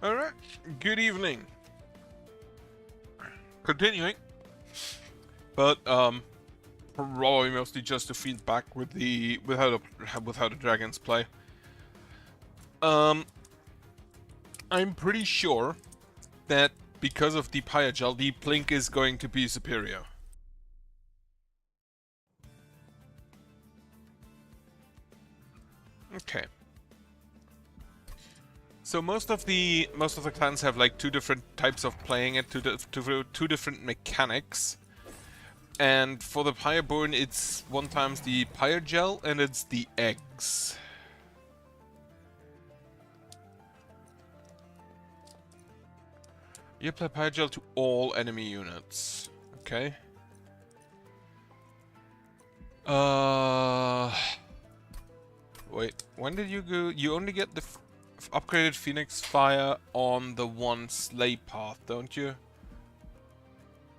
Alright, good evening. Continuing. But, probably mostly just to feedback with how the dragons play. I'm pretty sure that because of the Pyagel, the Plink is going to be superior. Okay. So most of the clans have like two different types of playing it, two different mechanics. And for the pyreborn, it's one times the pyregel and it's the eggs. You apply pyregel to all enemy units. Okay. Wait. When did you go? You only get the upgraded Phoenix Fire on the one Slay path, don't you?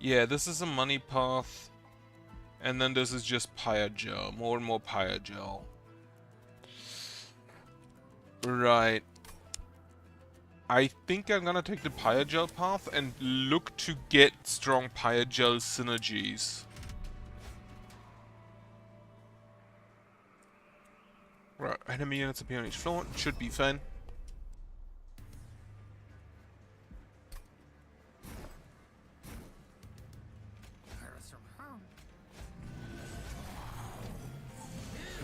Yeah, this is a money path. And then this is just pyregel. More and more pyregel. Right. I think I'm gonna take the pyregel path and look to get strong pyregel synergies. Right, enemy units appear on each floor. Should be fine.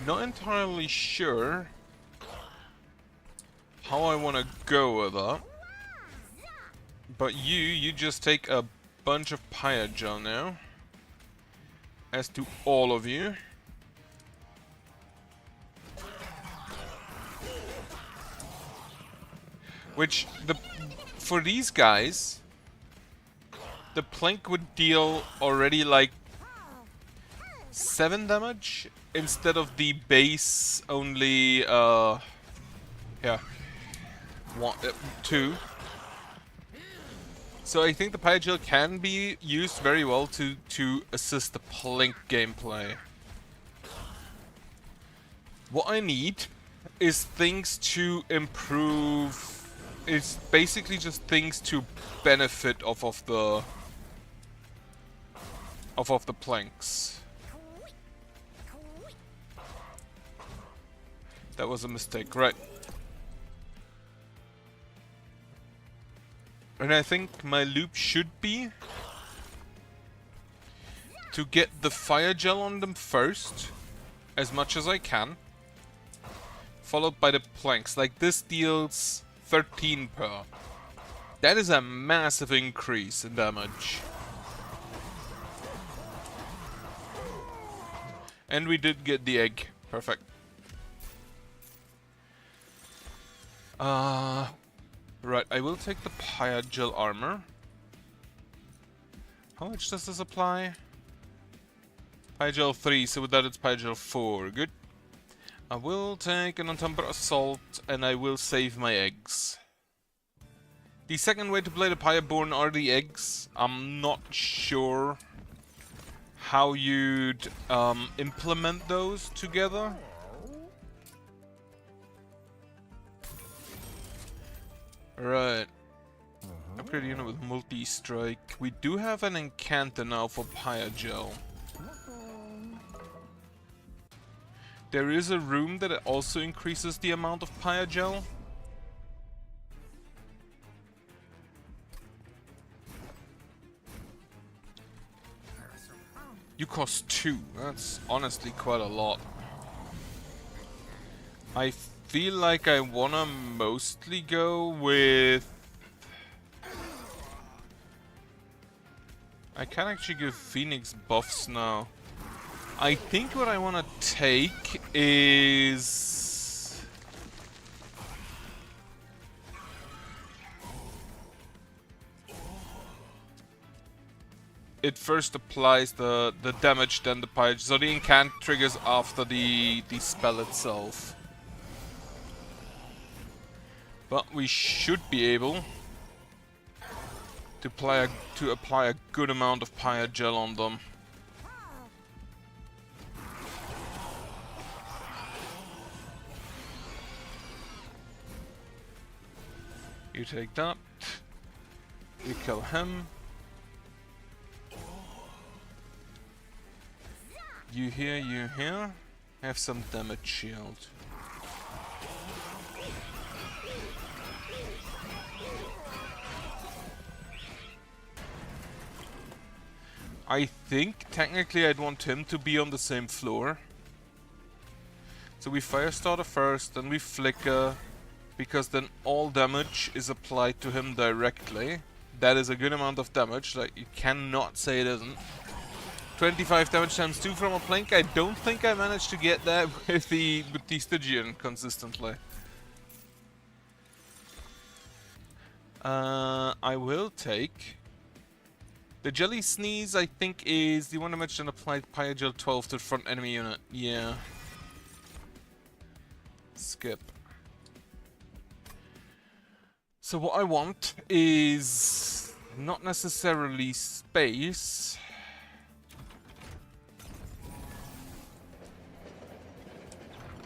Not entirely sure how I want to go with that. But you just take a bunch of pyregel now. As do all of you. Which, for these guys, the Plink would deal already like 7 damage instead of the base only, yeah, 2. So I think the pyregel can be used very well to assist the Plink gameplay. What I need is things to improve. It's basically just things to benefit off of the Plinks. That was a mistake, right? And I think my loop should be to get the fire gel on them first, as much as I can, followed by the planks. Like this deals 13 per. That is a massive increase in damage. And we did get the egg. Perfect. Right, I will take the pyregel armor. How much does this apply? Pyregel 3, so with that it's pyregel 4. Good. I will take an Entumber Assault, and I will save my eggs. The second way to play the Pyreborn are the eggs. I'm not sure how you'd implement those together. Right. Upgrade unit with multi-strike. We do have an Incanter now for Pyregel. There is a room that also increases the amount of Pyregel. You cost 2. That's honestly quite a lot. I feel like I wanna mostly go with... I can actually give Phoenix buffs now. I think what I want to take is... It first applies the damage, then the pyre. So the incant triggers after the spell itself. But we should be able to apply a good amount of pyregel on them. You take that. You kill him. You here. Have some damage shield. I think technically I'd want him to be on the same floor. So we Firestarter first, then we Flicker, because then all damage is applied to him directly. That is a good amount of damage, like you cannot say it isn't. 25 damage times 2 from a Plink. I don't think I managed to get that with the Stygian consistently. I will take... The Jelly Sneeze, I think, is the one damage and applied Pyregel 12 to the front enemy unit. Yeah. Skip. So what I want is not necessarily space.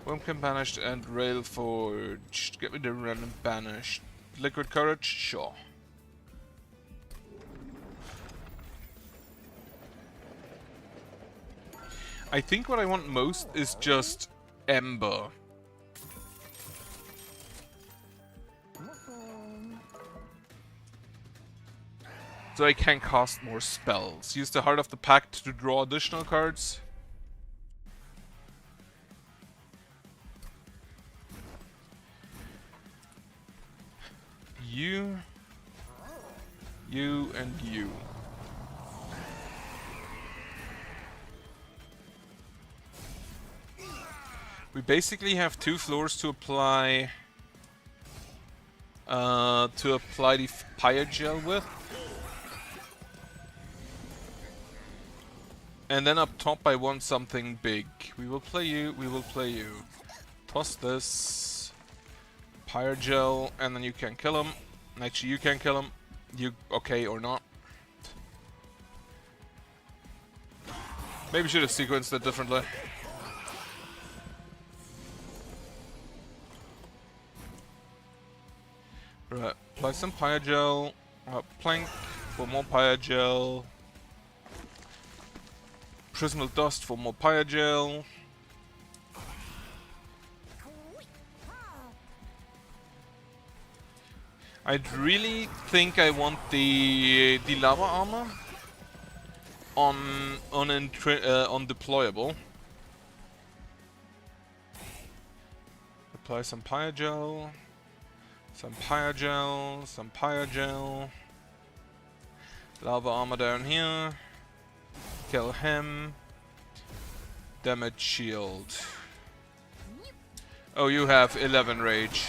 Wormkin Banished and Rail Forged. Get me the random Banished. Liquid Courage? Sure. I think what I want most is just Ember. So I can cast more spells. Use the Heart of the Pact to draw additional cards. You, and you. We basically have 2 floors to apply the Pyregel with. And then up top I want something big. We will play you, we will play you. Toss this. Pyregel, and then you can kill him. Actually, you can kill him. You okay or not? Maybe should have sequenced it differently. Right, apply some Pyregel. Plank for more Pyregel. Prismal Dust for more Pyregel. I'd really think I want the lava armor on deployable. Apply some Pyregel, some Pyregel, some Pyregel. Lava armor down here. Kill him. Damage shield. Oh, you have 11 rage.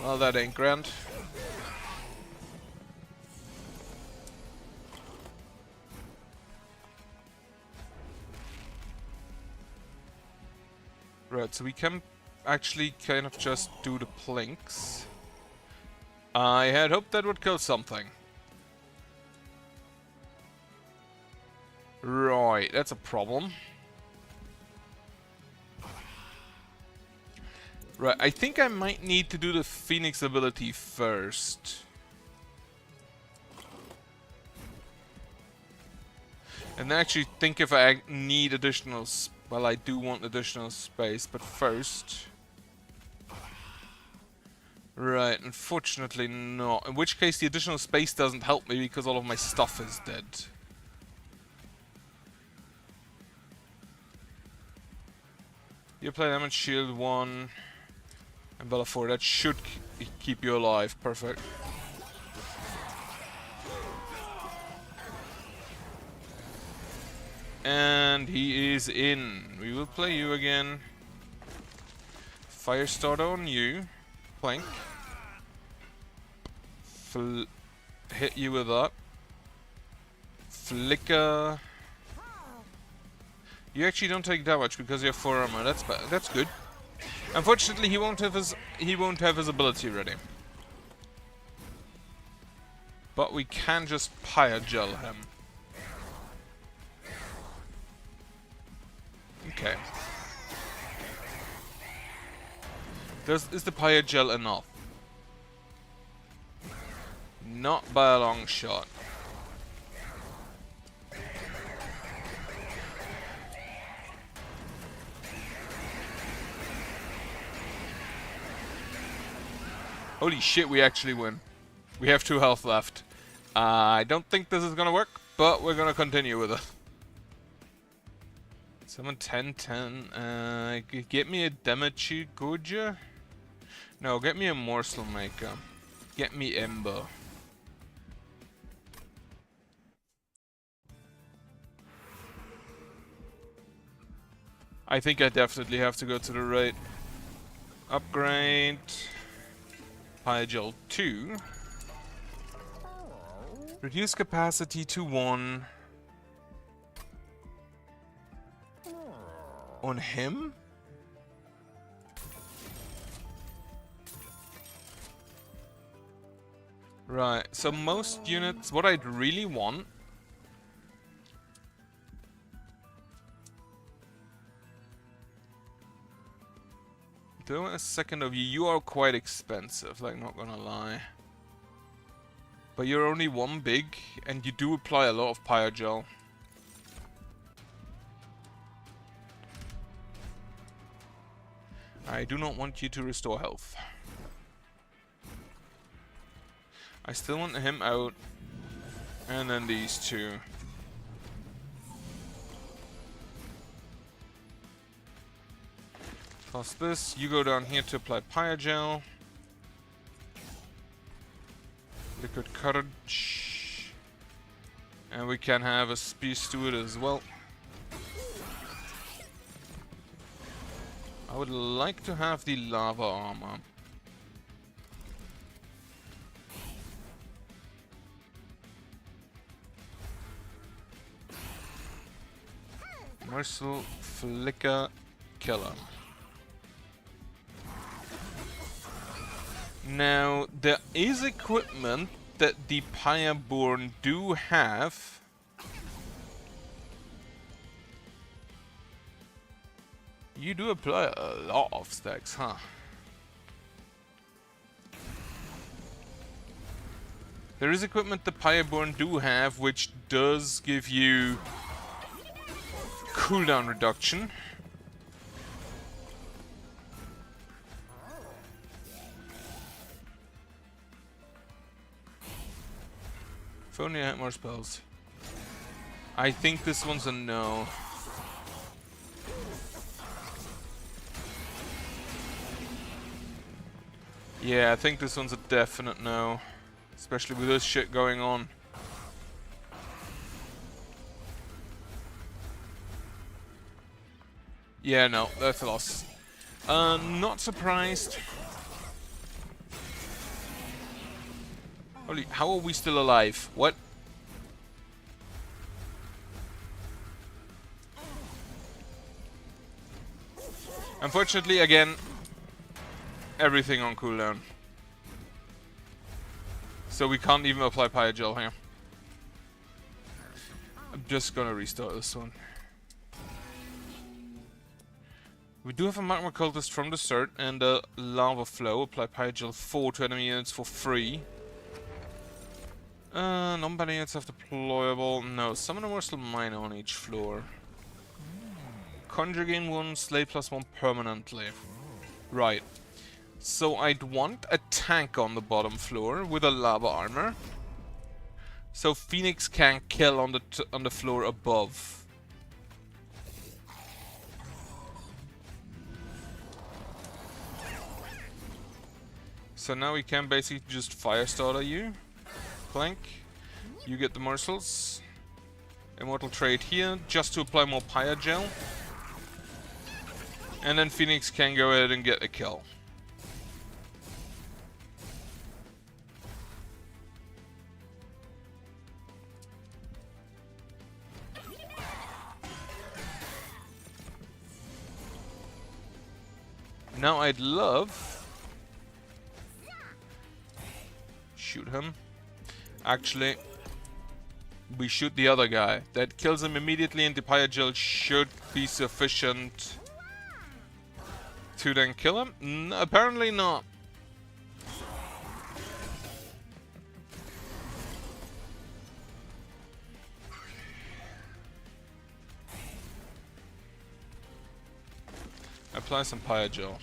Well, that ain't grand. Right, so we can actually kind of just do the plinks. I had hoped that would kill something. Right, that's a problem. Right, I think I might need to do the Phoenix ability first. And then actually think if I need additional... Well, I do want additional space, but first... Right, unfortunately not. In which case the additional space doesn't help me because all of my stuff is dead. You play damage shield 1 and Bella 4. That should keep you alive. Perfect. And he is in. We will play you again. Firestarter on you. Plank. Hit you with that. Flicker. You actually don't take damage because you have 4 armor. That's bad. That's good. Unfortunately, he won't have his ability ready. But we can just Pyregel him. Okay. Is the Pyregel enough? Not by a long shot. Holy shit, we actually win. We have 2 health left. I don't think this is gonna work, but we're gonna continue with it. 7, 10, 10. Get me a damage Goja? No, get me a morsel maker. Get me Ember. I think I definitely have to go to the right. Upgrade. Pygel 2. Reduce capacity to 1. On him? Right, so most units, what I'd really want do a second of you. You are quite expensive, like, not gonna lie. But you're only 1 big, and you do apply a lot of Pyrogel. I do not want you to restore health. I still want him out. And then these 2. Plus this, you go down here to apply Pyrogel. Liquid Courage. And we can have a Spear Steward as well. I would like to have the lava armor. Mercil, Flicker, Killer. Now, there is equipment that the pyreborn do have. You do apply a lot of stacks, huh? There is equipment the pyreborn do have, which does give you cooldown reduction. If only I had more spells. I think this one's a no. Yeah, I think this one's a definite no. Especially with this shit going on. Yeah, no, that's a loss. Not surprised. Holy, how are we still alive? What? Unfortunately, again, everything on cooldown. So we can't even apply Pyrogel here. I'm just gonna restart this one. We do have a Magma Cultist from the start and a Lava Flow. Apply Pyrogel 4 to enemy units for free. Non-bad units have deployable. No, summon a morsel mine on each floor. Conjure gain 1, slay +1 permanently. Right. So I'd want a tank on the bottom floor with a lava armor. So Phoenix can kill on the floor above. So now we can basically just Firestarter you. Clank. You get the morsels. Immortal Trade here, just to apply more Pyrogel. And then Phoenix can go ahead and get a kill. Now I'd love... shoot him. Actually, we shoot the other guy. That kills him immediately, and the Pyrogel should be sufficient to then kill him? Apparently not. apply some Pyregel.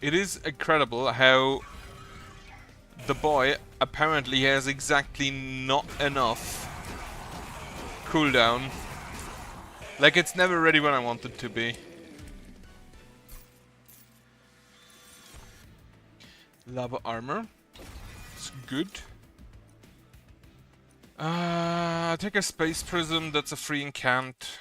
It is incredible how the boy apparently has exactly not enough cooldown. Like, it's never ready when I want it to be. Lava armor. It's good. I take a space prism, that's a free incant.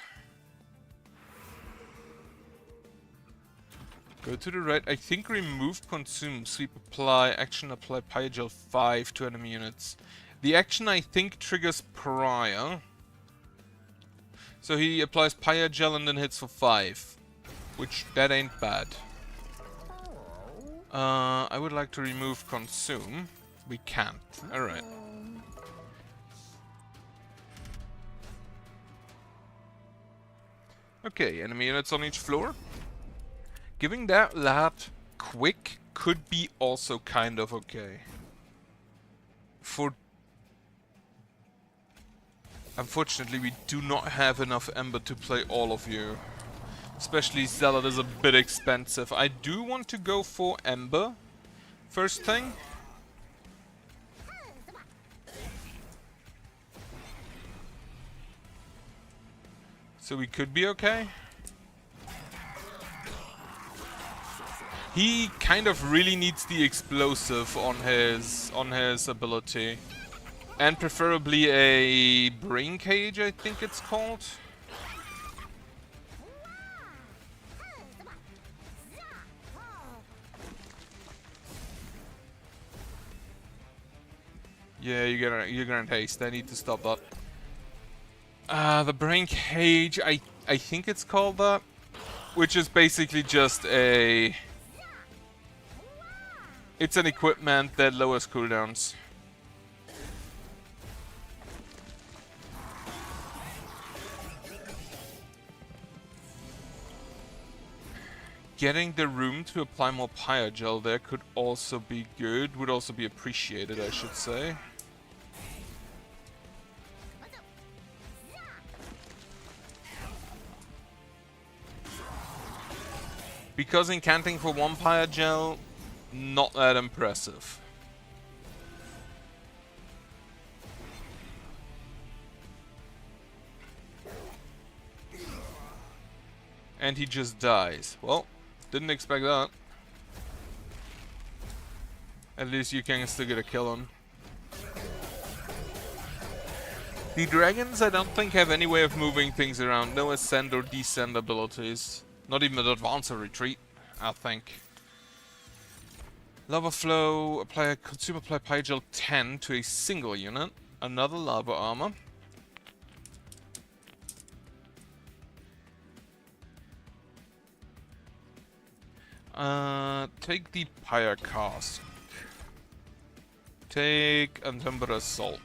Go to the right. I think remove, consume, sweep, apply, action, apply Pyregel 5 to enemy units. The action I think triggers prior. So he applies Pyregel and then hits for 5. Which, that ain't bad. I would like to remove consume. We can't. Alright. Okay, enemy units on each floor. Giving that lad quick could be also kind of okay. Unfortunately, we do not have enough Ember to play all of you. Especially Zealot is a bit expensive. I do want to go for Ember first thing. So we could be okay. He kind of really needs the explosive on his ability. And preferably a brain cage, I think it's called. Yeah, you're gonna haste. I need to stop that. The brain cage, I think it's called that. Which is basically just a... It's an equipment that lowers cooldowns. Getting the room to apply more Pyregel there could also be good. Would also be appreciated, I should say. Because incanting for 1 Pyregel, not that impressive. And he just dies. Well, didn't expect that. At least you can still get a kill on. The dragons, I don't think, have any way of moving things around. No ascend or descend abilities. Not even an advance or retreat, I think. Lava flow, consume apply Pyregel 10 to a single unit. Another lava armor. Take the Pyre Cask. Take Untembra Assault.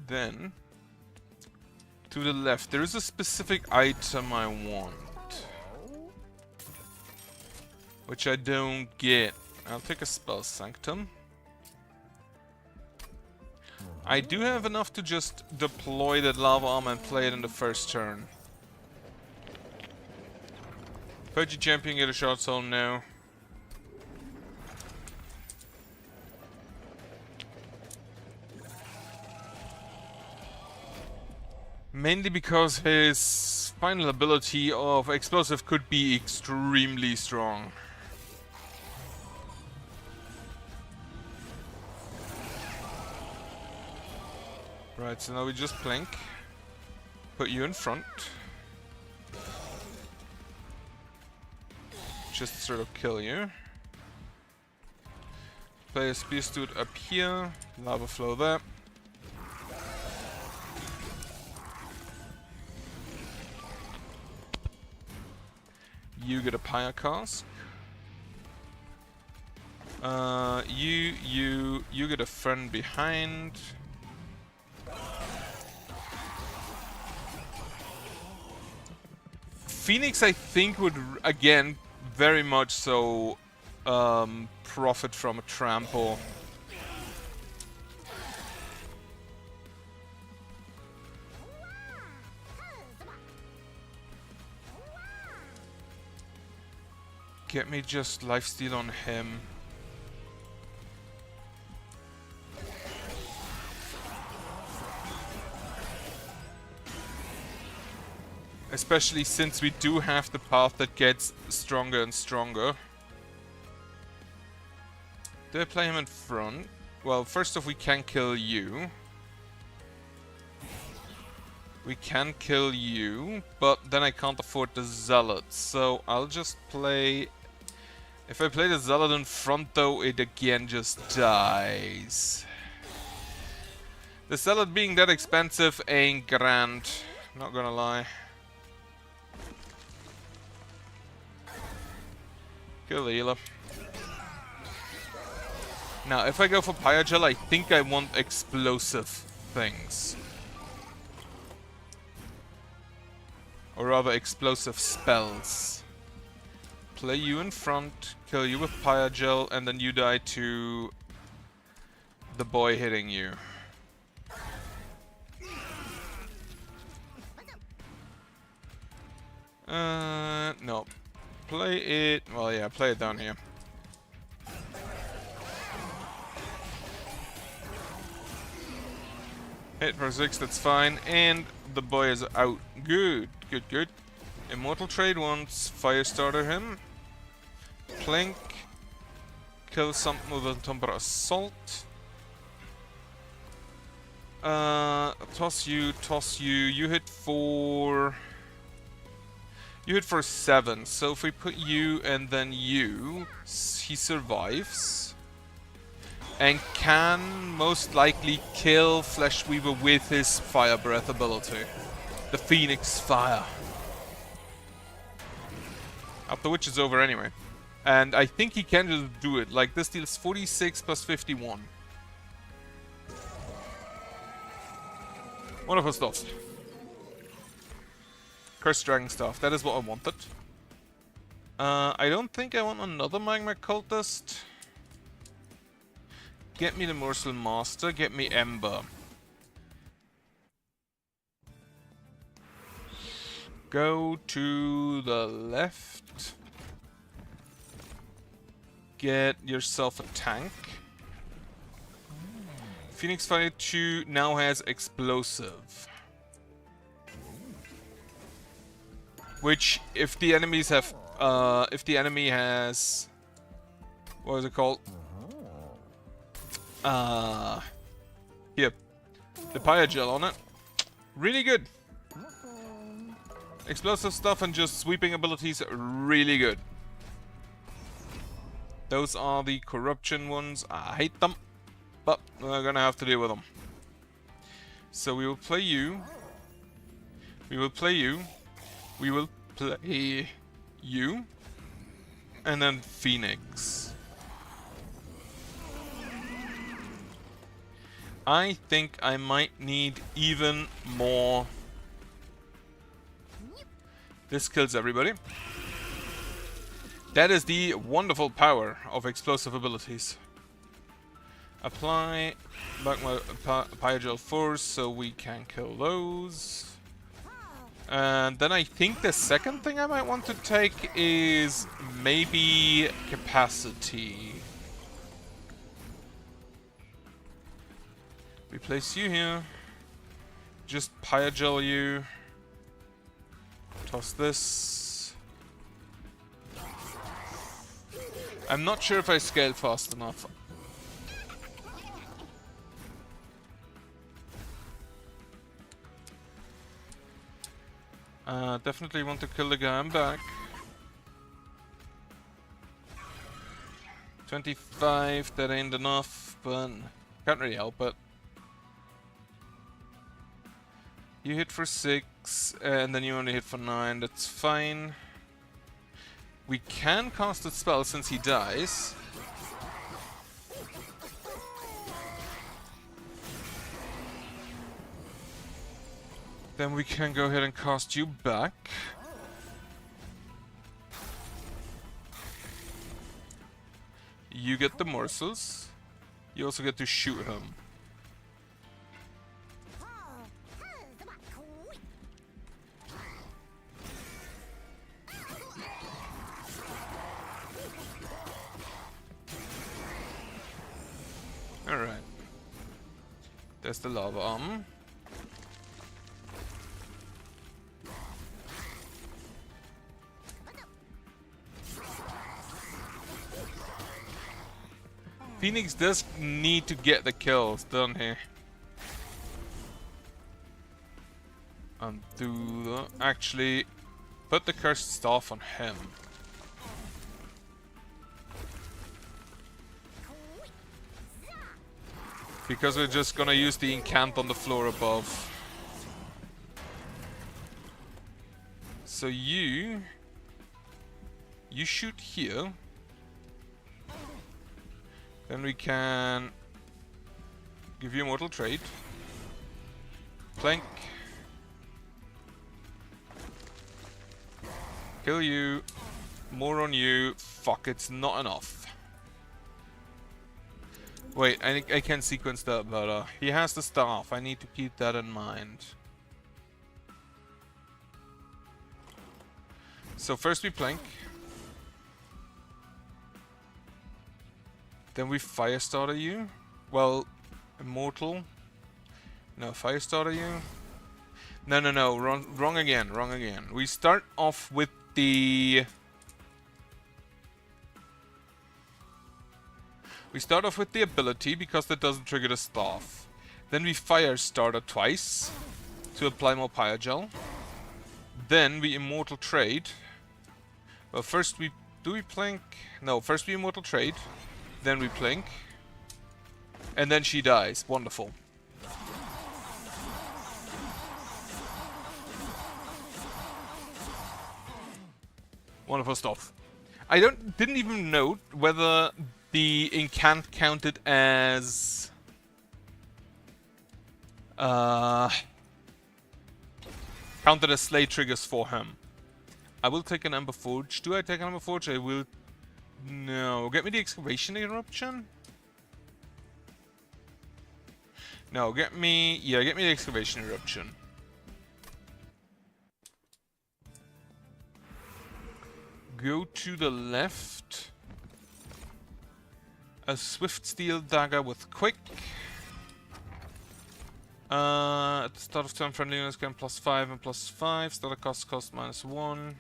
Then, to the left, there is a specific item I want. Which I don't get. I'll take a Spell Sanctum. I do have enough to just deploy that lava armor and play it in the first turn. Purgy champion get a shot zone now. Mainly because his final ability of explosive could be extremely strong. Right, so now we just plank. Put you in front. Just sort of kill you. Play a Spear Stood up here. Lava flow there. You get a Pyre Cask. You get a friend behind. Phoenix, I think, would again very much so profit from a trample. Get me just lifesteal on him. Especially since we do have the path that gets stronger and stronger. Do I play him in front? Well, first off, we can kill you. We can kill you, but then I can't afford the Zealot. So I'll just play... If I play the Zealot in front though, it again just dies. The Zealot being that expensive ain't grand, not gonna lie. Kill the healer. Now, if I go for Pyregel, I think I want explosive things. Or rather, explosive spells. Play you in front, kill you with Pyregel, and then you die to the boy hitting you. No. Play it... Well, yeah, play it down here. Hit for 6, that's fine. And the boy is out. Good, good, good. Immortal Trade once. Firestarter him. Plink. Kill something with a Tumbra Assault. Toss you, toss you. You hit for... You hit for 7, so if we put you and then you, he survives. And can most likely kill Fleshweaver with his Fire Breath ability. The Phoenix Fire. After which is over anyway. And I think he can just do it. Like, this deals 46 plus 51. Wonderful stuff. Cursed Dragon Staff, that is what I wanted. I don't think I want another Magma Cultist. Get me the Morsel Master, get me Ember. Go to the left. Get yourself a tank. Phoenix Fire 2 now has Explosive. Which, if the enemies have, if the enemy has, what is it called? Here, the Pyregel on it. Really good. Explosive stuff and just sweeping abilities, really good. Those are the corruption ones. I hate them, but we're gonna have to deal with them. So we will play you. We will play you. We will play you, and then Phoenix. I think I might need even more. This kills everybody. That is the wonderful power of explosive abilities. Apply back my Pyregel Force so we can kill those. And then I think the second thing I might want to take is maybe Capacity. We place you here. Just Pyregel you. Toss this. I'm not sure if I scaled fast enough. Definitely want to kill the guy. I'm back. 25, that ain't enough, but can't really help it. You hit for 6, and then you only hit for 9, that's fine. We can cast a spell since he dies. Then we can go ahead and cast you back. You get the morsels. You also get to shoot him. Alright. There's the lava arm. Phoenix does need to get the kills, doesn't he? Undo the... Actually, put the cursed staff on him. Because we're just gonna use the incant on the floor above. So you shoot here. Then we can give you Mortal Trade. Plank. Kill you. More on you. Fuck, it's not enough. Wait, I can sequence that better. He has the staff. I need to keep that in mind. So first we plank. Then we Firestarter you. Well, Immortal. No, Firestarter you. No. Wrong again. We start off with the... We start off with the ability because that doesn't trigger the staff. Then we Firestarter twice to apply more Pyrogel. Then we Immortal Trade. Well, first we... Do we plank? No, first we Immortal Trade. Then we plank. And then she dies. Wonderful. Wonderful stuff. I didn't even note whether the incant counted as... counted as slay triggers for him. I will take an Ember Forge. Do I take an Ember Forge? I will... No. Get me the Excavation Eruption? No, get me... Yeah, get me the Excavation Eruption. Go to the left. A Swift Steel Dagger with Quick. At the start of turn, friendly units gain +5 and +5. Starter cost -1.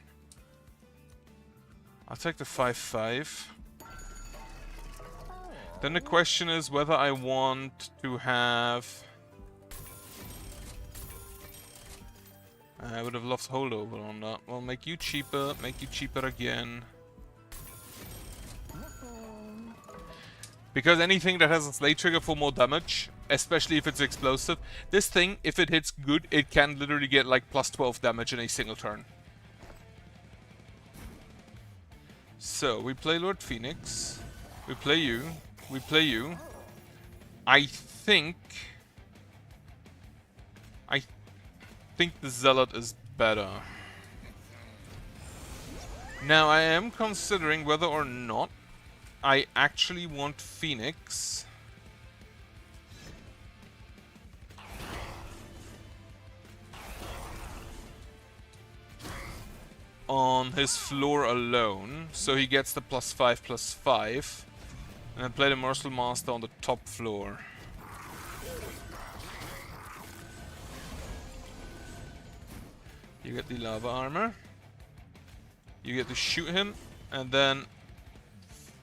I'll take the 5/5. Then the question is whether I want to have... I would have loved holdover on that. Well, make you cheaper again. Because anything that has a slay trigger for more damage, especially if it's explosive, this thing, if it hits good, it can literally get like +12 damage in a single turn. So, we play Lord Phoenix. We play you. We play you. I think the Zealot is better. Now, I am considering whether or not I actually want Phoenix on his floor alone, so he gets the +5/+5, and then play the Merciful Master on the top floor. You get the lava armor. You get to shoot him, and then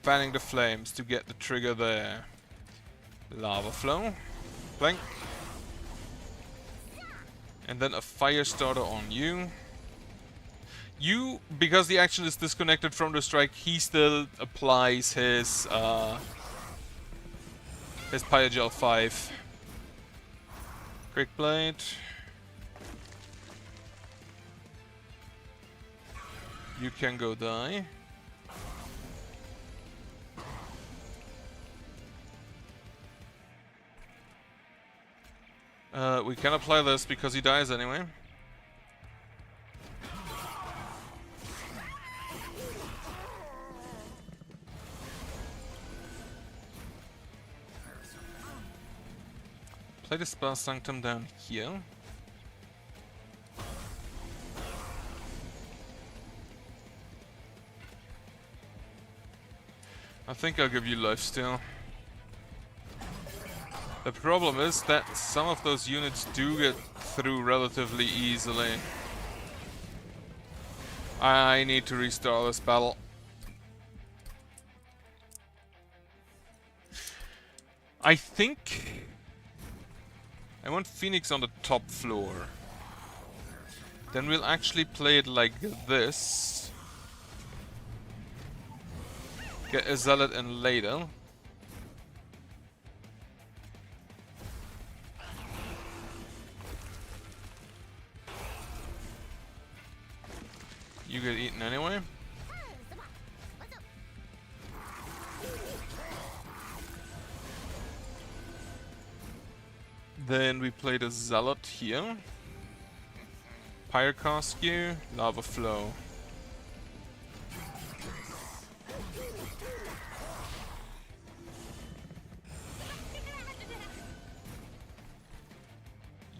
fanning the flames to get the trigger there. Lava flow. Blank. And then a Firestarter on you. You, because the action is disconnected from the strike, he still applies his Pyogel 5. Quick Blade. You can go die. We can apply this because he dies anyway. Play the Spell Sanctum down here. I think I'll give you lifesteal. The problem is that some of those units do get through relatively easily. I need to restart this battle. I think I want Phoenix on the top floor. Then we'll actually play it like this. Get a Zealot in later. You get eaten anyway. Then we play the Zealot here. Pyrecast you, Lava Flow.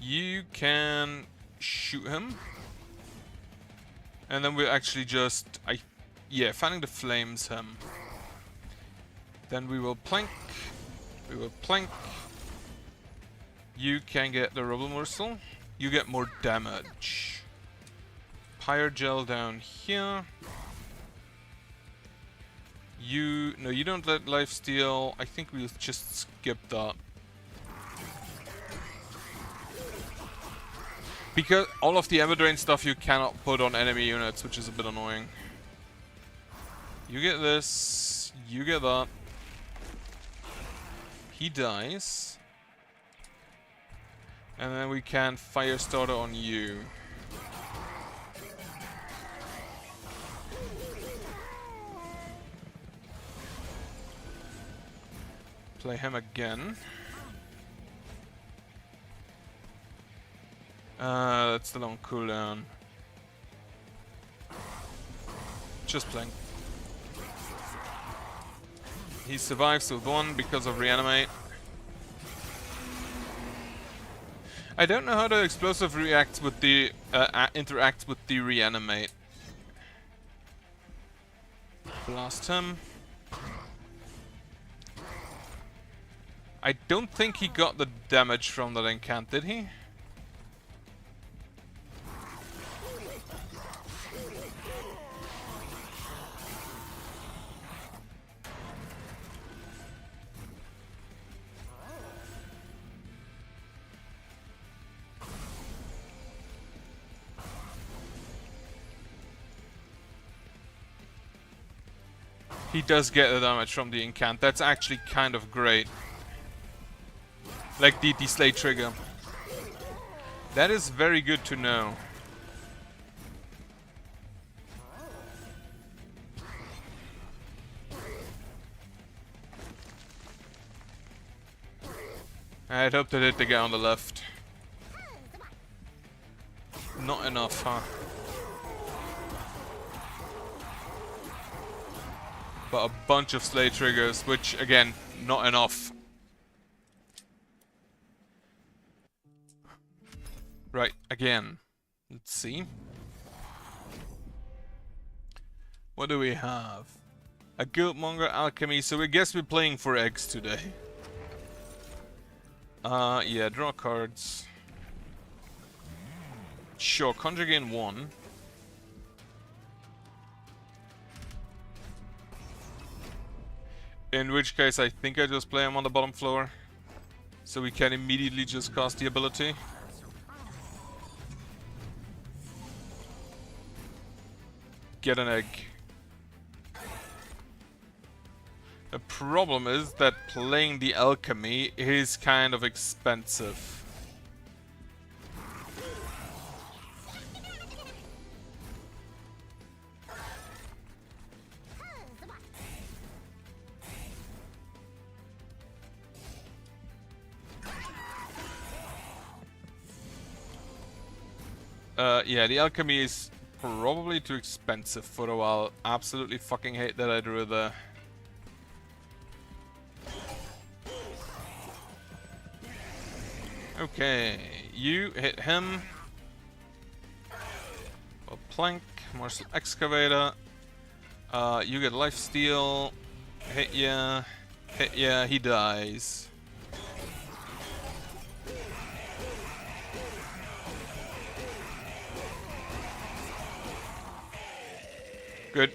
You can shoot him. And then we'll actually just... fanning the flames him. Then we will plank. We will plank. You can get the Rubble Morsel. You get more damage. Pyre Gel down here. No, you don't let lifesteal. I think we'll just skip that. Because all of the Ember Drain stuff you cannot put on enemy units, which is a bit annoying. You get this. You get that. He dies. And then we can Firestarter on you. Play him again. That's the long cooldown. Just playing. He survives with 1 because of Reanimate. I don't know how the explosive reacts with the interacts with the Reanimate. Blast him. I don't think he got the damage from that incant, did he? He does get the damage from the incant. That's actually kind of great. Like the slay trigger. That is very good to know. I'd hoped to hit the guy on the left. Not enough, huh? But a bunch of slay triggers, which again, not enough. Right, again. Let's see. What do we have? A Guildmonger Alchemy, so I guess we're playing for eggs today. Yeah, draw cards. Sure, conjure gain 1. In which case, I think I just play him on the bottom floor. So we can immediately just cast the ability. Get an egg. The problem is that playing the alchemy is kind of expensive. Yeah, the alchemy is probably too expensive for a while. Absolutely fucking hate that I drew there. Okay, you hit him. A plank, Martial Excavator. You get lifesteal. Hit ya. Hit ya, he dies. Good.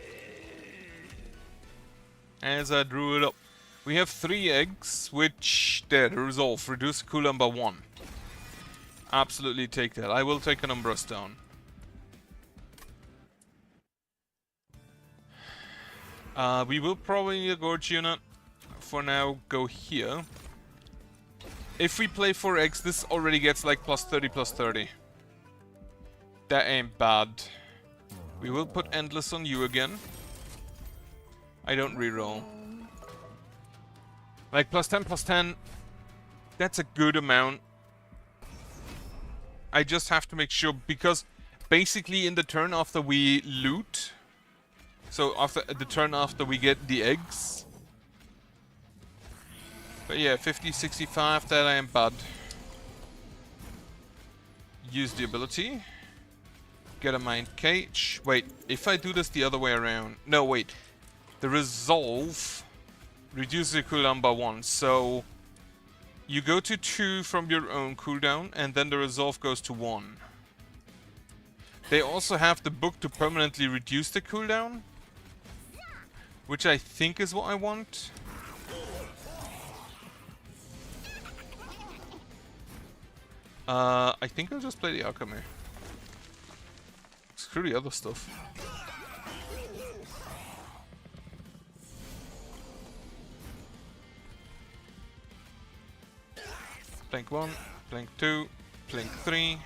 As I drew it up. We have 3 eggs, which there, the resolve. Reduce cooldown by 1. Absolutely take that. I will take an Umbra Stone. We will probably need a Gorge unit. For now, go here. If we play 4 eggs, this already gets like plus 30, plus 30. That ain't bad. We will put Endless on you again. I don't reroll. Like plus 10, plus 10. That's a good amount. I just have to make sure, because basically in the turn after we loot, so after the turn after we get the eggs. But yeah, 50, 65, that I am bad. Use the ability. Get a Mind Cage. Wait, if I do this the other way around... No, wait. The Resolve reduces the cooldown by 1, so... You go to 2 from your own cooldown, and then the Resolve goes to 1. They also have the book to permanently reduce the cooldown, which I think is what I want. I think I'll just play the Alchemy. Screw the other stuff. Plank 1, plank 2, plank 3.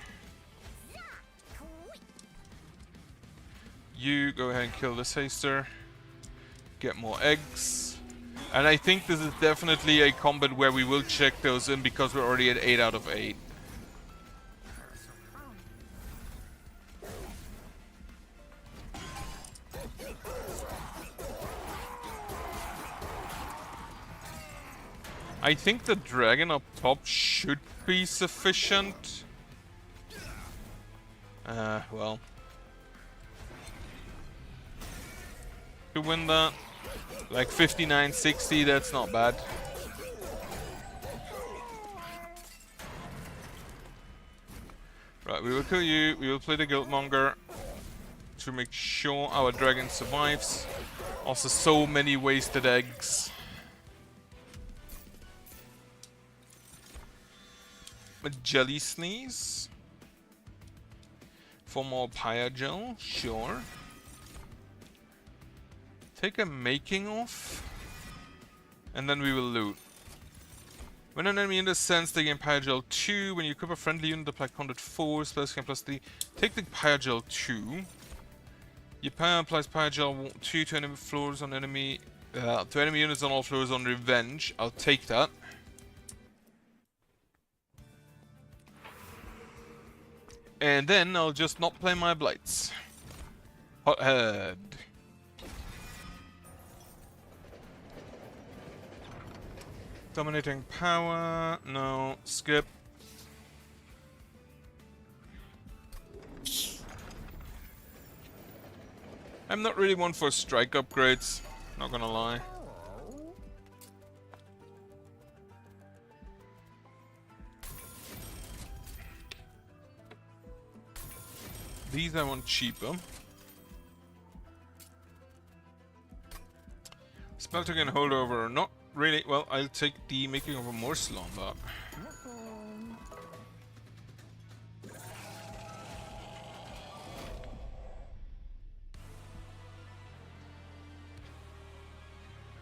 You go ahead and kill this haster. Get more eggs. And I think this is definitely a combat where we will check those in because we're already at 8 out of 8. I think the dragon up top should be sufficient. Well. To win that. Like 59, 60, that's not bad. Right, we will kill you. We will play the Guildmonger to make sure our dragon survives. Also, so many wasted eggs. A Jelly Sneeze. For more Pyregel, sure. Take a Making Off. And then we will loot. When an enemy intercends, they gain Pyregel 2. When you equip a friendly unit, apply Conduit 4, spells gain plus 3. Take the Pyregel 2. Your power applies Pyregel 2 to enemy floors on enemy... to enemy units on all floors on Revenge. I'll take that. And then I'll just not play my Blights. Hothead. Dominating power. No. Skip. I'm not really one for strike upgrades. Not gonna lie. These I want cheaper. Spell token holdover, not really. Well, I'll take the Making of a Morsel on that.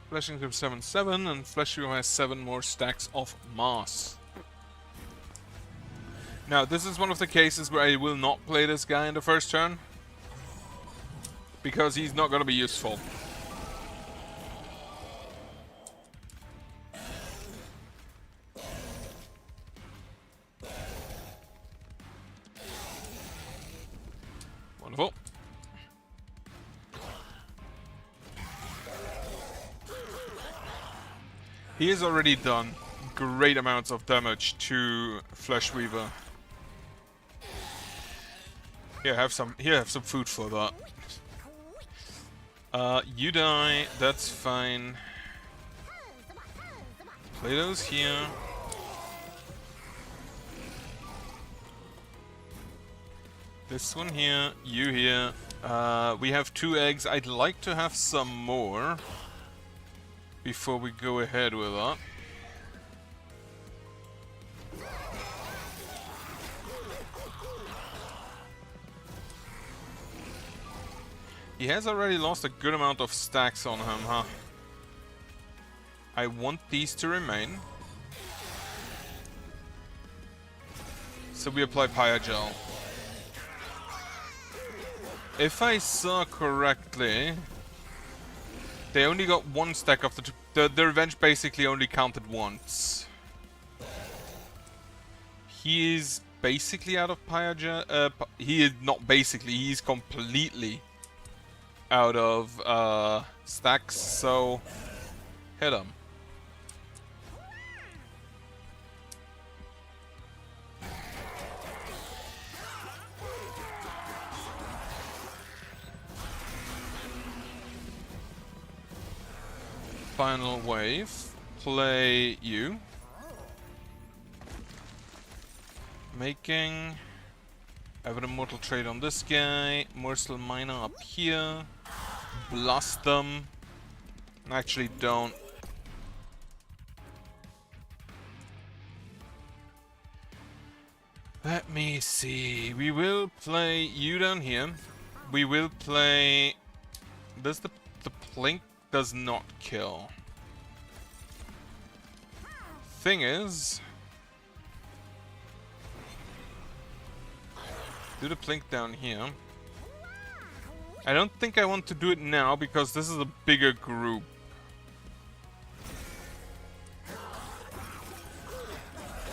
Fleshing Grip 7/7 and Flesh Grip has 7 more stacks of mass. Now, this is one of the cases where I will not play this guy in the first turn. Because he's not going to be useful. Wonderful. He is already done. great amounts of damage to Flesh Weaver. Here, have some food for that. You die, that's fine. Play those here. This one here, you here. We have 2 eggs. I'd like to have some more before we go ahead with that. He has already lost a good amount of stacks on him, huh? I want these to remain. So we apply Pyregel. If I saw correctly, they only got 1 stack of the revenge basically only counted once. He is basically out of Pyregel. He is not basically, he's completely out of stacks, so hit him. Final wave. Play you. Making. I have an immortal trade on this guy. Morsel miner up here. Blast them. Actually, don't. Let me see. We will play you down here. We will play. Does the plink does not kill. Thing is, do the plink down here. I don't think I want to do it now because this is a bigger group.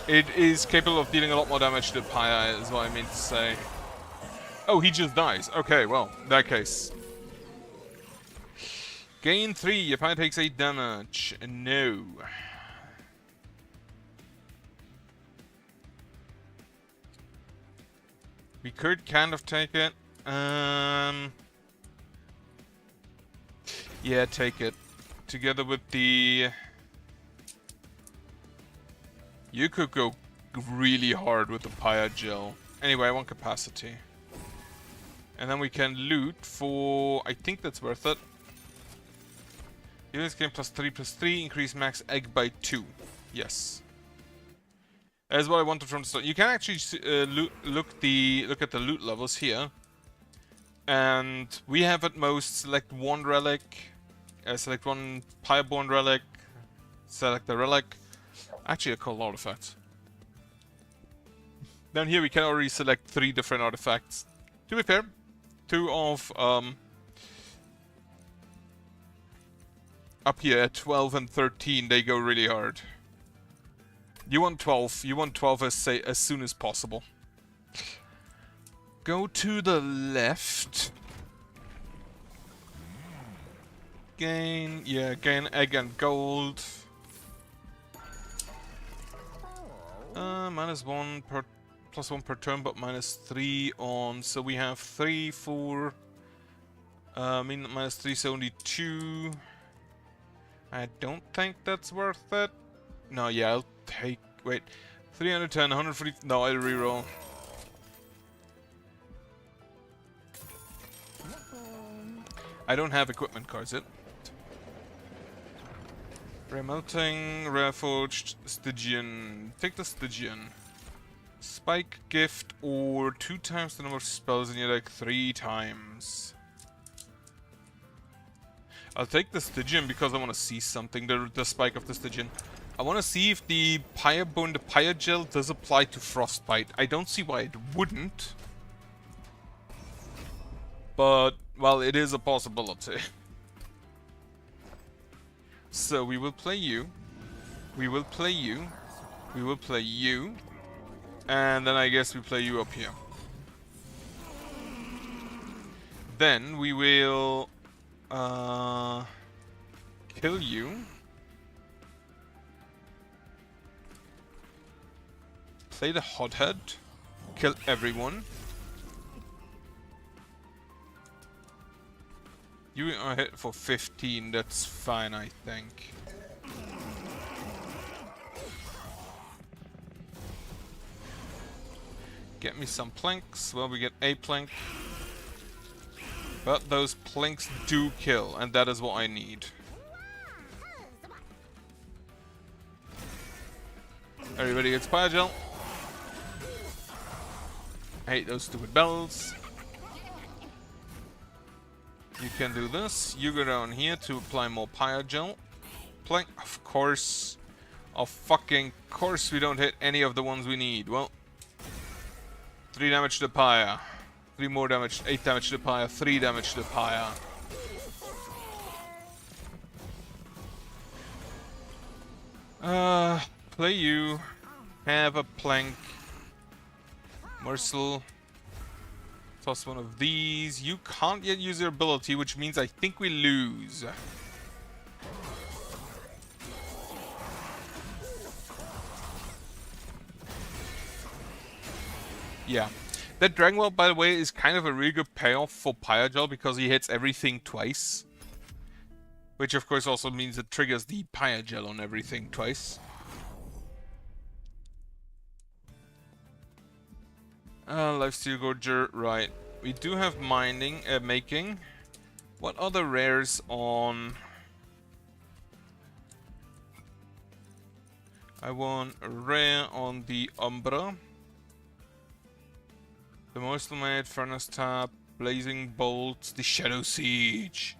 It is capable of dealing a lot more damage to Pyre, is what I mean to say. Oh, he just dies. Okay, well, in that case. Gain 3, your Pyre takes 8 damage. No. We could kind of take it. Yeah, take it. Together with the... You could go really hard with the Pyregel. Anyway, I want capacity. And then we can loot for... I think that's worth it. Units gain +3/+3, increase max egg by 2. Yes. That's what I wanted from the start. You can actually look at the loot levels here. And we have at most select 1 relic, select 1 pyreborn relic, select the relic. Actually, a cool artifact. Down here we can already select 3 different artifacts. To be fair, 2 of up here at 12 and 13, they go really hard. You want 12. You want 12 as soon as possible. Go to the left. Gain egg and gold. -1 per +1 per turn, but -3 on. So we have 3, 4. -3, so only 2. I don't think that's worth it. No, yeah, I'll take. Wait, 310, 140. No, I'll reroll. I don't have equipment cards yet. Rare melting, rare forged, Stygian. Take the Stygian. Spike, gift, or 2 times the number of spells in your deck 3 times. I'll take the Stygian because I want to see something. The spike of the Stygian. I want to see if the pyrebone, the Pyregel, does apply to frostbite. I don't see why it wouldn't. But, well, it is a possibility. So we will play you. We will play you. We will play you. And then I guess we play you up here. Then we will kill you. Play the hothead. Kill everyone. You are hit for 15, that's fine, I think. Get me some planks. Well, we get a plank. But those planks do kill, and that is what I need. Everybody gets Pyregel. I hate those stupid bells. You can do this. You go down here to apply more Pyregel. Plank, of course. Of fucking course we don't hit any of the ones we need. Well, 3 damage to the pyre. 3 more damage, 8 damage to the pyre, 3 damage to the pyre. Play you. Have a plank. Morsel. Toss one of these. You can't yet use your ability, which means I think we lose. Yeah. That Dragon Ball, by the way, is kind of a really good payoff for Pyregel because he hits everything twice. Which of course also means it triggers the Pyregel on everything twice. Lifesteal Gorger, right. We do have mining, making. What other rares on... I want a rare on the Umbra. The Moistelmate, Furnace Tap, Blazing Bolts, the Shadow Siege.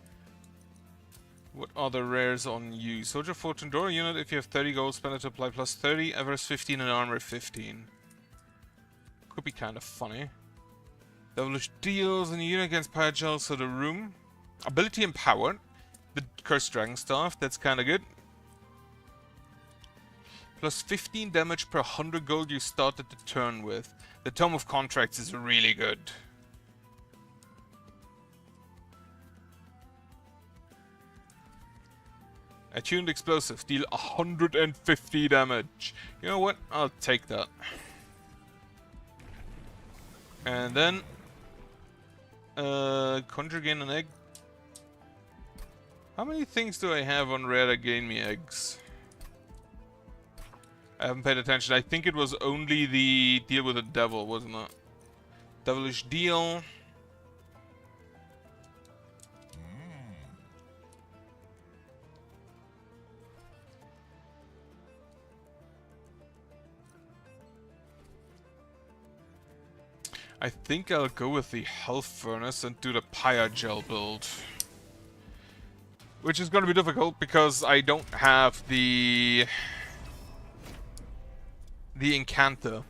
What other rares on you? Soldier Fortune Door unit, if you have 30 gold, spend it to apply plus 30, Everest 15 and Armor 15. Could be kind of funny. Devilish Deals in a unit against Pyregel, so the room. Ability Empowered. The Cursed Dragon Staff, that's kind of good. Plus 15 damage per 100 gold you started the turn with. The Tome of Contracts is really good. Attuned Explosive, deal 150 damage. You know what? I'll take that. And then... conjure gain an egg. How many things do I have on rare that gain me eggs? I haven't paid attention. I think it was only the deal with the devil, wasn't it? Devilish Deal. I think I'll go with the Health Furnace and do the Pyregel build. Which is going to be difficult because I don't have the Incanter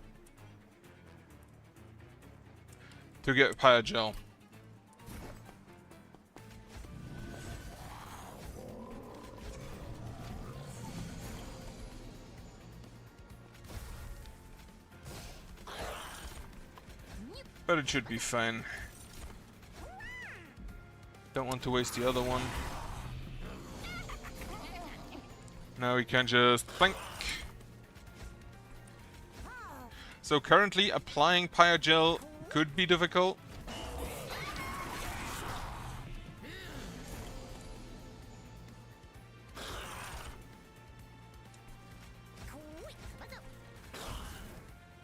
to get Pyregel. But it should be fine. Don't want to waste the other one. Now we can just plank. So currently applying Pyregel could be difficult.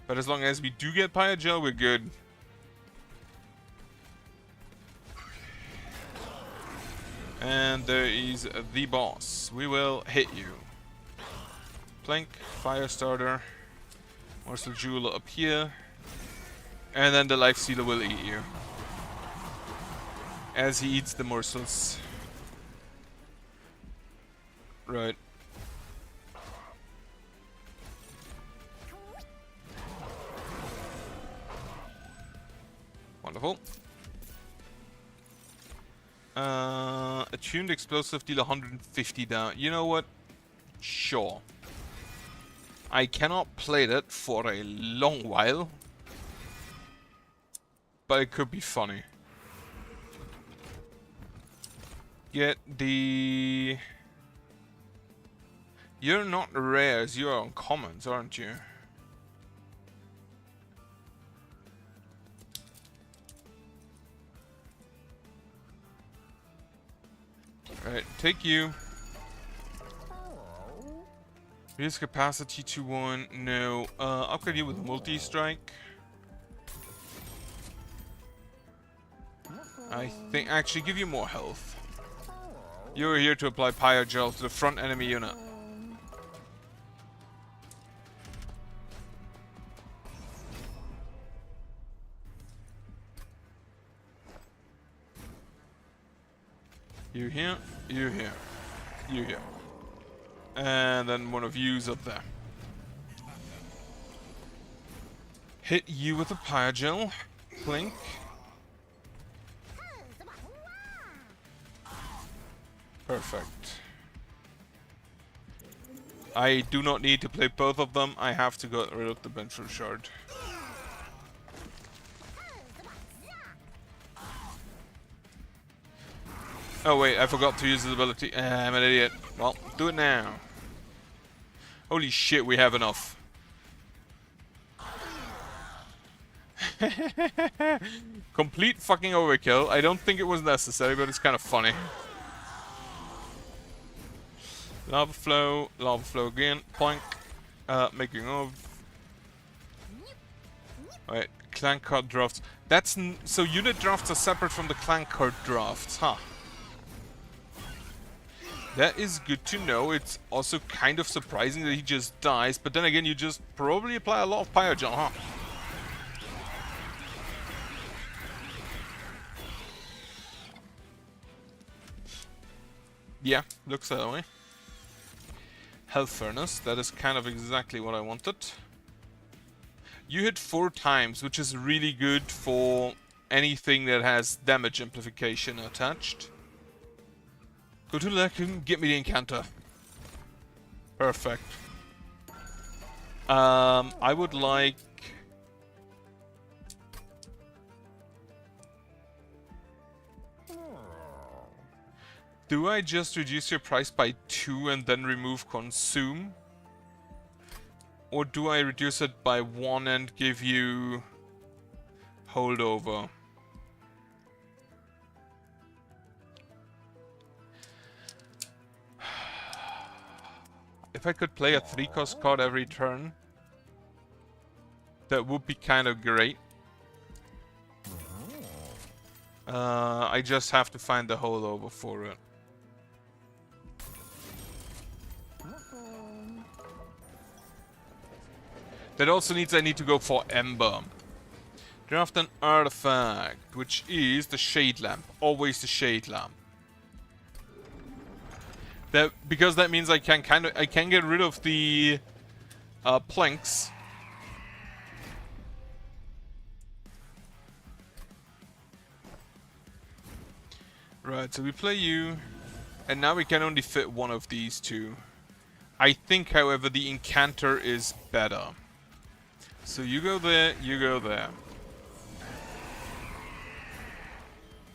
But as long as we do get Pyregel, we're good. And there is the boss. We will hit you. Plank, fire starter, morsel jeweler up here, and then the life sealer will eat you. As he eats the morsels. Right. Wonderful. Attuned explosive, deal 150 down. You know what? Sure. I cannot play that for a long while. But it could be funny. Get the... You're not rares, you're on commons, aren't you? Alright, take you. Reduce capacity to 1. No. Upgrade you with multi-strike. I think actually give you more health. You're here to apply Pyre Gel to the front enemy unit. You here, you here, you here. And then one of you's up there. Hit you with a Pyre Gel. Clink. Perfect. I do not need to play both of them. I have to get rid of the Vengeful Shard. Oh wait, I forgot to use his ability. I'm an idiot. Well, do it now. Holy shit, we have enough. Complete fucking overkill. I don't think it was necessary, but it's kind of funny. Lava flow again, plank, making of. Alright, clank card drafts. That's so unit drafts are separate from the clank card drafts, huh? That is good to know. It's also kind of surprising that he just dies, but then again, you just probably apply a lot of Pyre Gel, huh? Yeah, looks that way. Health Furnace, that is kind of exactly what I wanted. You hit 4 times, which is really good for anything that has damage amplification attached. Go to the left and get me the Incanter. Perfect. I would like... Do I just reduce your price by 2 and then remove consume? Or do I reduce it by 1 and give you holdover? If I could play a 3-cost card every turn, that would be kind of great. I just have to find the holdover for it. That also means I need to go for Ember. Draft an artifact, which is the Shade Lamp. Always the Shade Lamp. That because that means I can get rid of the planks. Right, so we play you, and now we can only fit one of these two. I think, however, the Incanter is better. So you go there, you go there.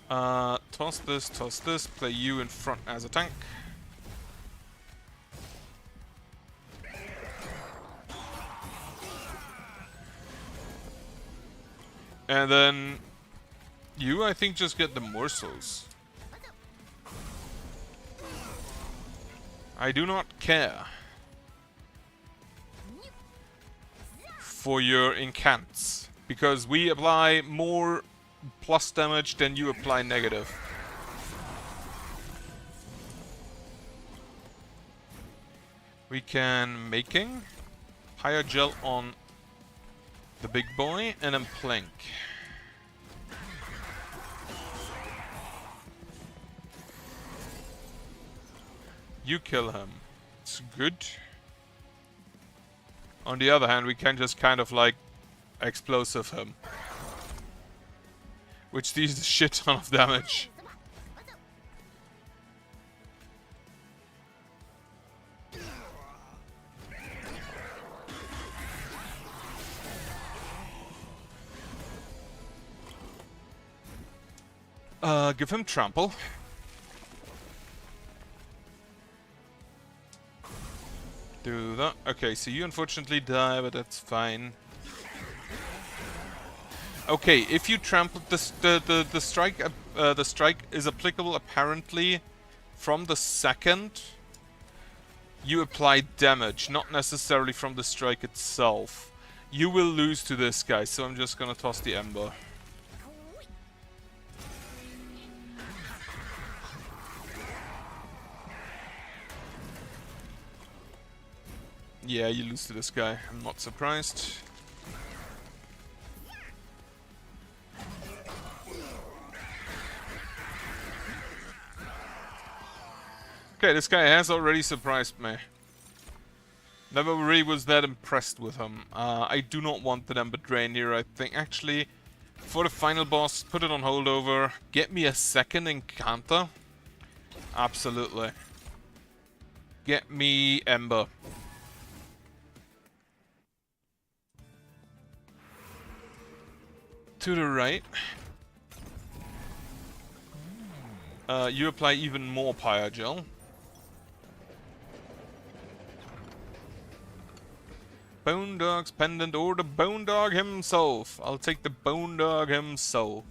Toss this, play you in front as a tank. And then you, I think, just get the morsels. I do not care for your incants, because we apply more plus damage than you apply negative. We can making Pyre Gel on the big boy and then plank. You kill him. It's good. On the other hand, we can just kind of like explosive him, which deals a shit ton of damage. Give him trample. Do that. Okay, so you unfortunately die, but that's fine. Okay, if you trample the strike is applicable apparently from the second you apply damage, not necessarily from the strike itself, you will lose to this guy, so I'm just gonna toss the Ember. Yeah, you lose to this guy. I'm not surprised. Okay, this guy has already surprised me. Never really was that impressed with him. I do not want the Ember Drain here, I think. Actually, for the final boss, put it on holdover. Get me a second encounter. Absolutely. Get me Ember. To the right. You apply even more Pyrogel. Bone Dog's Pendant or the Bone Dog himself. I'll take the Bone Dog himself.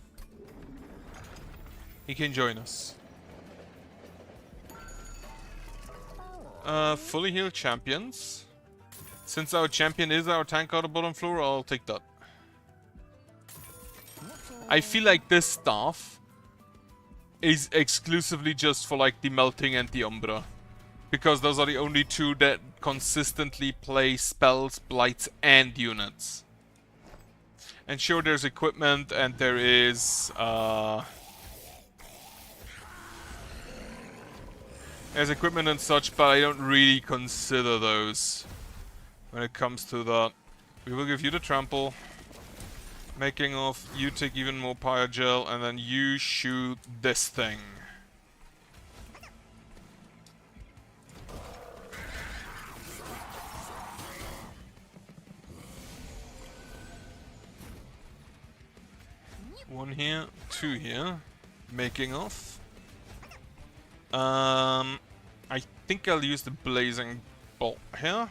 He can join us. Fully healed champions. Since our champion is our tank on the bottom floor, I'll take that. I feel like this staff is exclusively just for like the melting and the umbra. Because those are the only two that consistently play spells, blights, and units. And sure, there's equipment and there is there's equipment and such, but I don't really consider those when it comes to that. We will give you the trample. Making off, you take even more Pyrogel, and then you shoot this thing. One here, two here. Making off. I think I'll use the blazing bolt here.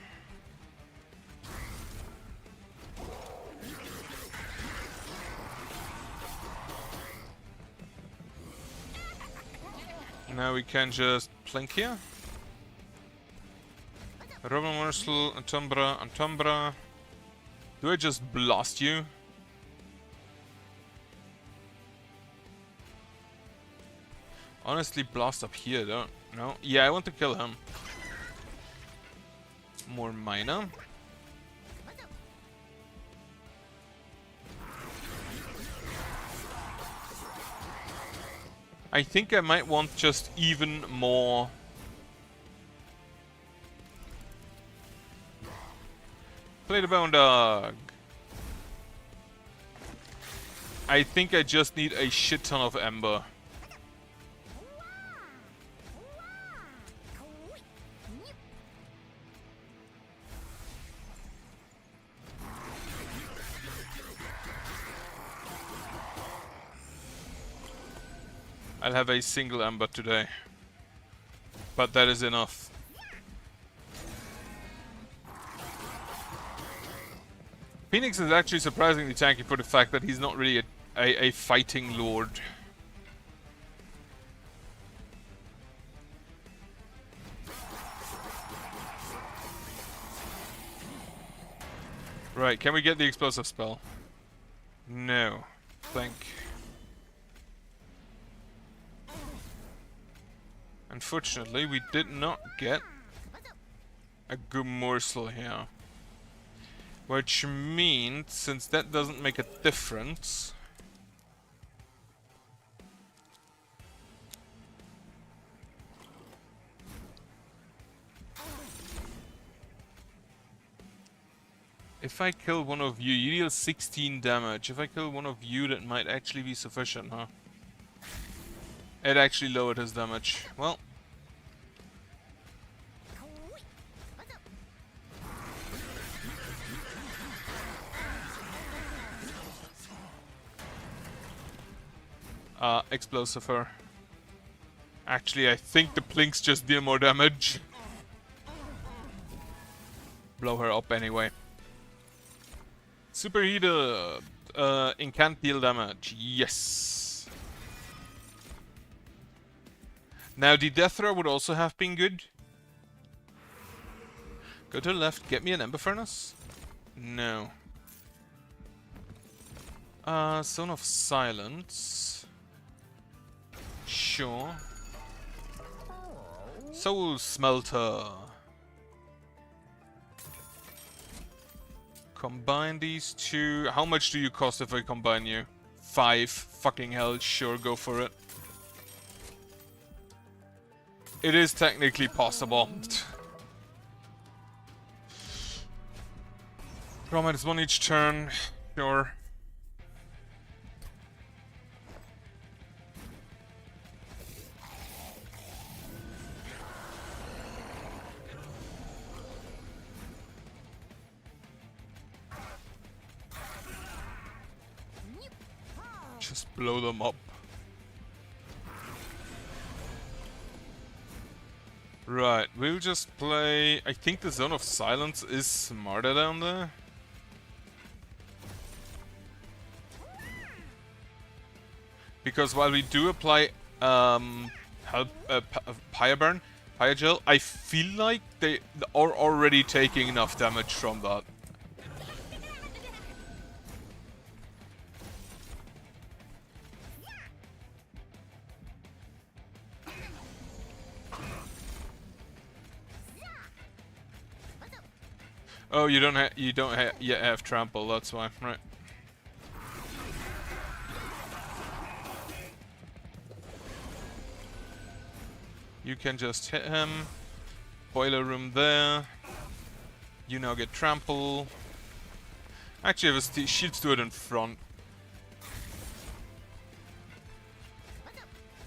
Now we can just plink here. Robin Morsel, Antumbra. Do I just blast you? Honestly, blast up here, don't no? Yeah, I want to kill him. More mana. I think I might want just even more. Play the Bone Dog. I think I just need a shit ton of Ember. I'll have a single Ember today. But that is enough. Phoenix is actually surprisingly tanky for the fact that he's not really a fighting lord. Right, can we get the explosive spell? No. Thank. Unfortunately, we did not get a good morsel here. Which means, since that doesn't make a difference, if I kill one of you, you deal 16 damage. If I kill one of you, that might actually be sufficient, huh? It actually lowered his damage. Well. Explosive her. Actually, I think the plinks just deal more damage. Blow her up anyway. Superheated. Incant deal damage. Yes. Now, the death throw would also have been good. Go to the left, get me an Ember Furnace. No. Zone of Silence. Sure. Soul Smelter. Combine these two. How much do you cost if I combine you? 5. Fucking hell, sure, go for it. It is technically possible. Draw -1 each turn. Sure. Just blow them up. Right, we'll just play... I think the Zone of Silence is smarter down there. Because while we do apply pyreborn, Pyregel, I feel like they are already taking enough damage from that. Oh, you don't yet have trample. That's why, right? You can just hit him. Boiler room there. You now get trample. Actually, I have a shield steward in front.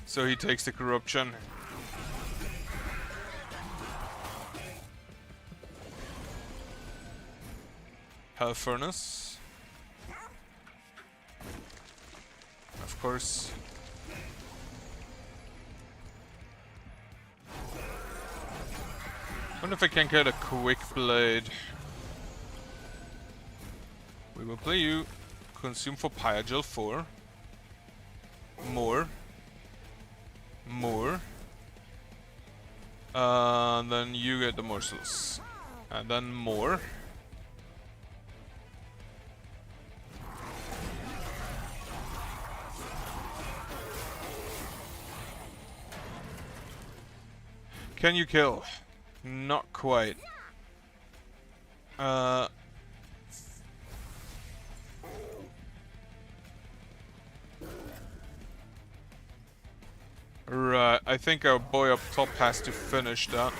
So he takes the corruption. Hell Furnace. Of course. I wonder if I can get a quick blade. We will play you. Consume for Pyregel 4. More. More. And then you get the morsels. And then more. Can you kill? Not quite. Right, I think our boy up top has to finish that.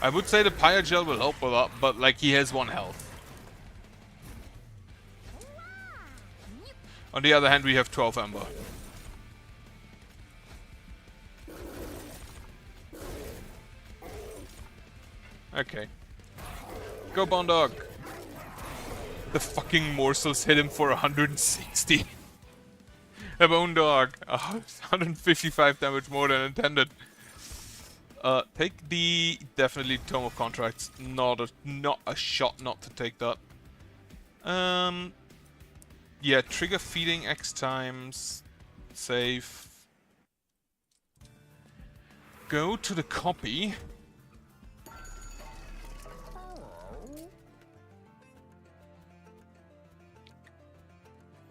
I would say the Pyregel will help with that, but like he has 1 health. On the other hand, we have 12 Ember. Okay. Go Bondog! The fucking morsels hit him for 160. A bone dog. 155 damage more than intended. Take the definitely Tome of Contracts. Not a shot not to take that. Yeah, trigger feeding X times. Save. Go to the copy.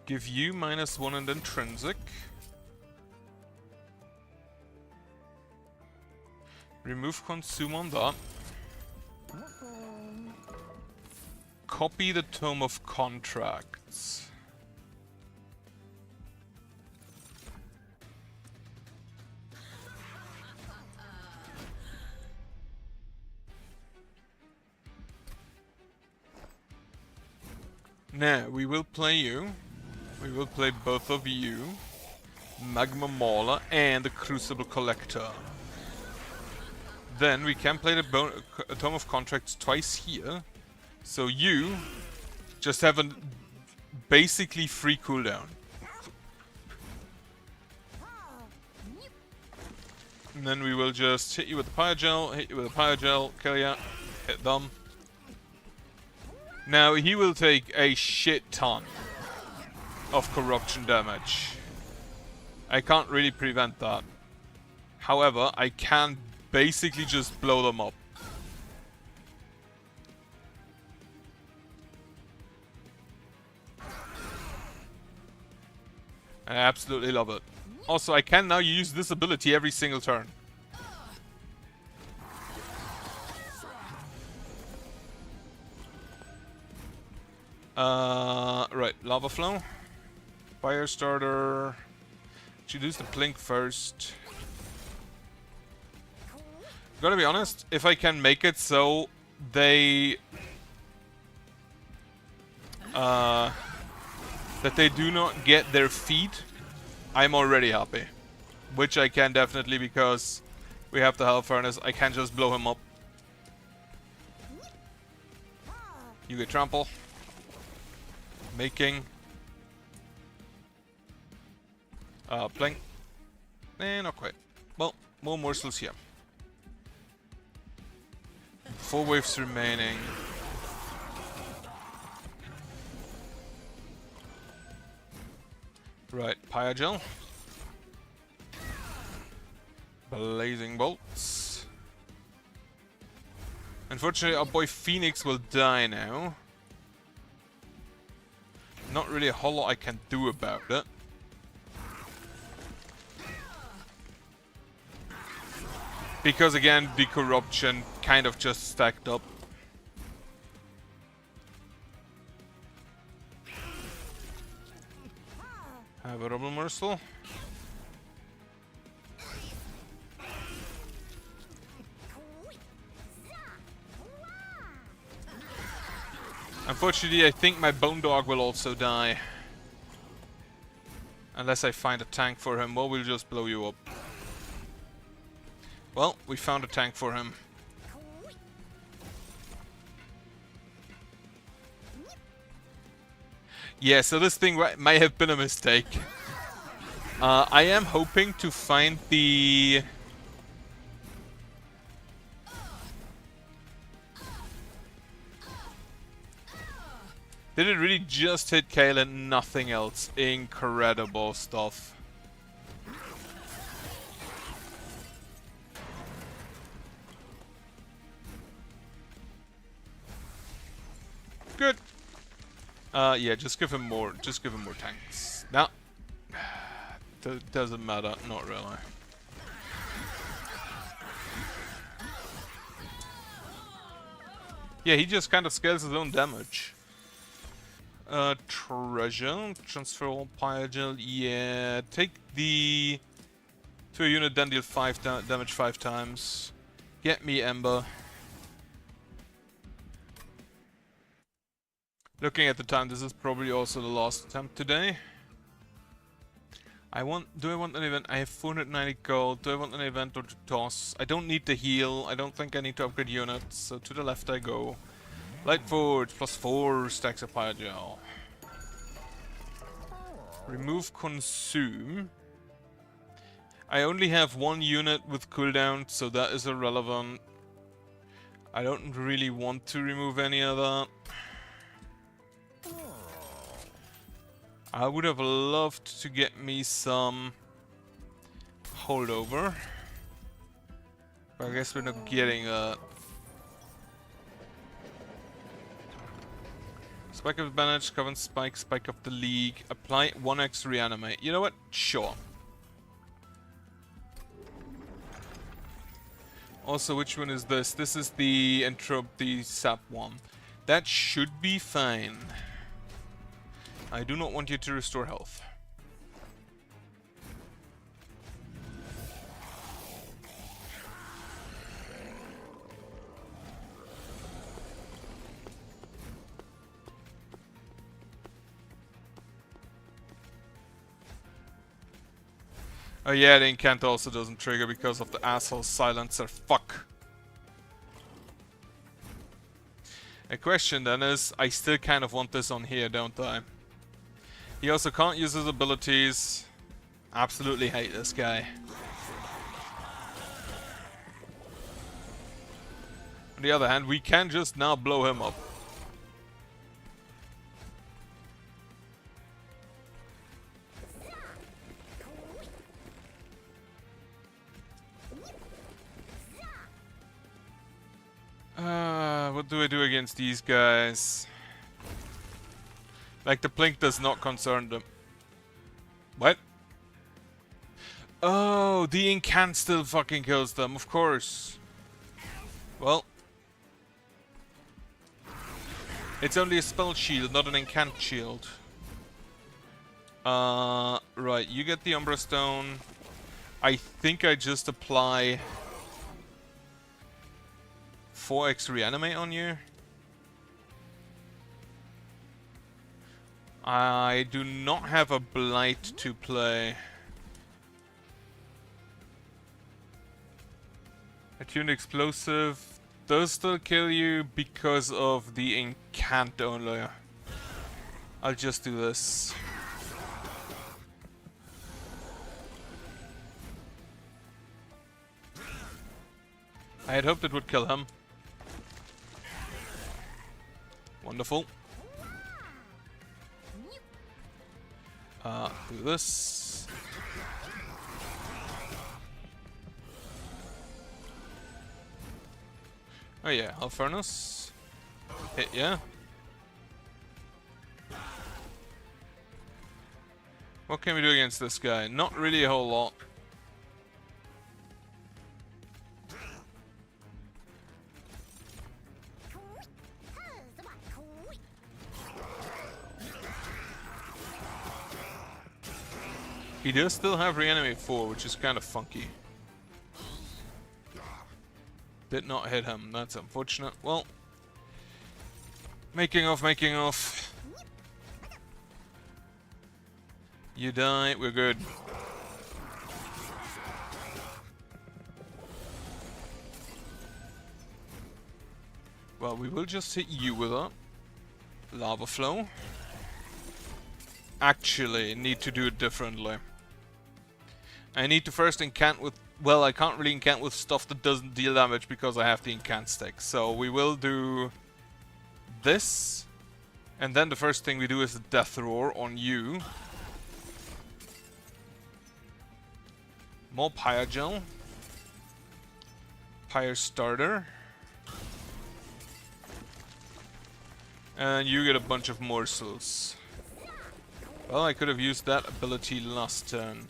Give you -1 and intrinsic. Remove consume on that. Copy the Tome of Contracts. Now, we will play you. We will play both of you, Magma Mauler and the Crucible Collector. Then we can play the Tome of Contracts twice here, so you just have a basically free cooldown. And then we will just hit you with the Pyregel, hit you with the Pyregel, kill ya, hit them. Now he will take a shit ton of corruption damage. I can't really prevent that. However, I can basically just blow them up. I absolutely love it. Also, I can now use this ability every single turn. Right, lava flow. Fire starter. Should use the blink first. Gotta be honest, if I can make it so they that they do not get their feet, I'm already happy. Which I can definitely, because we have the Hell Furnace. I can just blow him up. You get trample. Making. Blink. Not quite. Well, more morsels here. 4 waves remaining. Right, Pyogel. Blazing bolts. Unfortunately, our boy Phoenix will die now. Not really a whole lot I can do about it. Because again, the corruption kind of just stacked up. Have a double morsel. Unfortunately, I think my Bone Dog will also die. Unless I find a tank for him. Well, we'll just blow you up. Well, we found a tank for him. Yeah, so this thing might have been a mistake. I am hoping to find the... Did it really just hit Kaelin? Nothing else. Incredible stuff. Good. Yeah, just give him more. Just give him more tanks. No. Doesn't matter. Not really. Yeah, he just kind of scales his own damage. Treasure. Transfer all Pyogel. Yeah. Take the... to a unit, then deal 5 damage 5 times. Get me Ember. Looking at the time, this is probably also the last attempt today. Do I want an event? I have 490 gold. Do I want an event or to toss? I don't need the heal. I don't think I need to upgrade units. So to the left I go. Light Forge plus 4 stacks of Pyogel. Remove Consume. I only have 1 unit with cooldown, so that is irrelevant. I don't really want to remove any of that. I would have loved to get me some holdover. But I guess we're not getting that. Spike of advantage, Covenant Spike, Spike of the League. Apply 1x reanimate. You know what? Sure. Also, which one is this? This is the the sap one. That should be fine. I do not want you to restore health. Oh yeah, the incant also doesn't trigger because of the asshole silencer. Fuck. A question then is, I still kind of want this on here, don't I? He also can't use his abilities. Absolutely hate this guy. On the other hand, we can just now blow him up. what do I do against these guys? Like, the blink does not concern them. What? Oh, the incant still fucking kills them, of course. Well. It's only a spell shield, not an incant shield. Right, you get the Umbra Stone. I think I just apply 4x reanimate on you. I do not have a blight to play. Attuned explosive does still kill you because of the incant only. I'll just do this. I had hoped it would kill him. Wonderful. Do this. Oh yeah, Hell Furnace. Hit ya. What can we do against this guy? Not really a whole lot. He does still have reanimate 4, which is kind of funky. Did not hit him, that's unfortunate. Well, making off. You die, we're good. Well, we will just hit you with a lava flow. Actually, need to do it differently. I need to first incant with... Well, I can't really incant with stuff that doesn't deal damage because I have the incant stick. So we will do this. And then the first thing we do is the Death Roar on you. More Pyre Gel. Pyre Starter. And you get a bunch of morsels. Well, I could have used that ability last turn.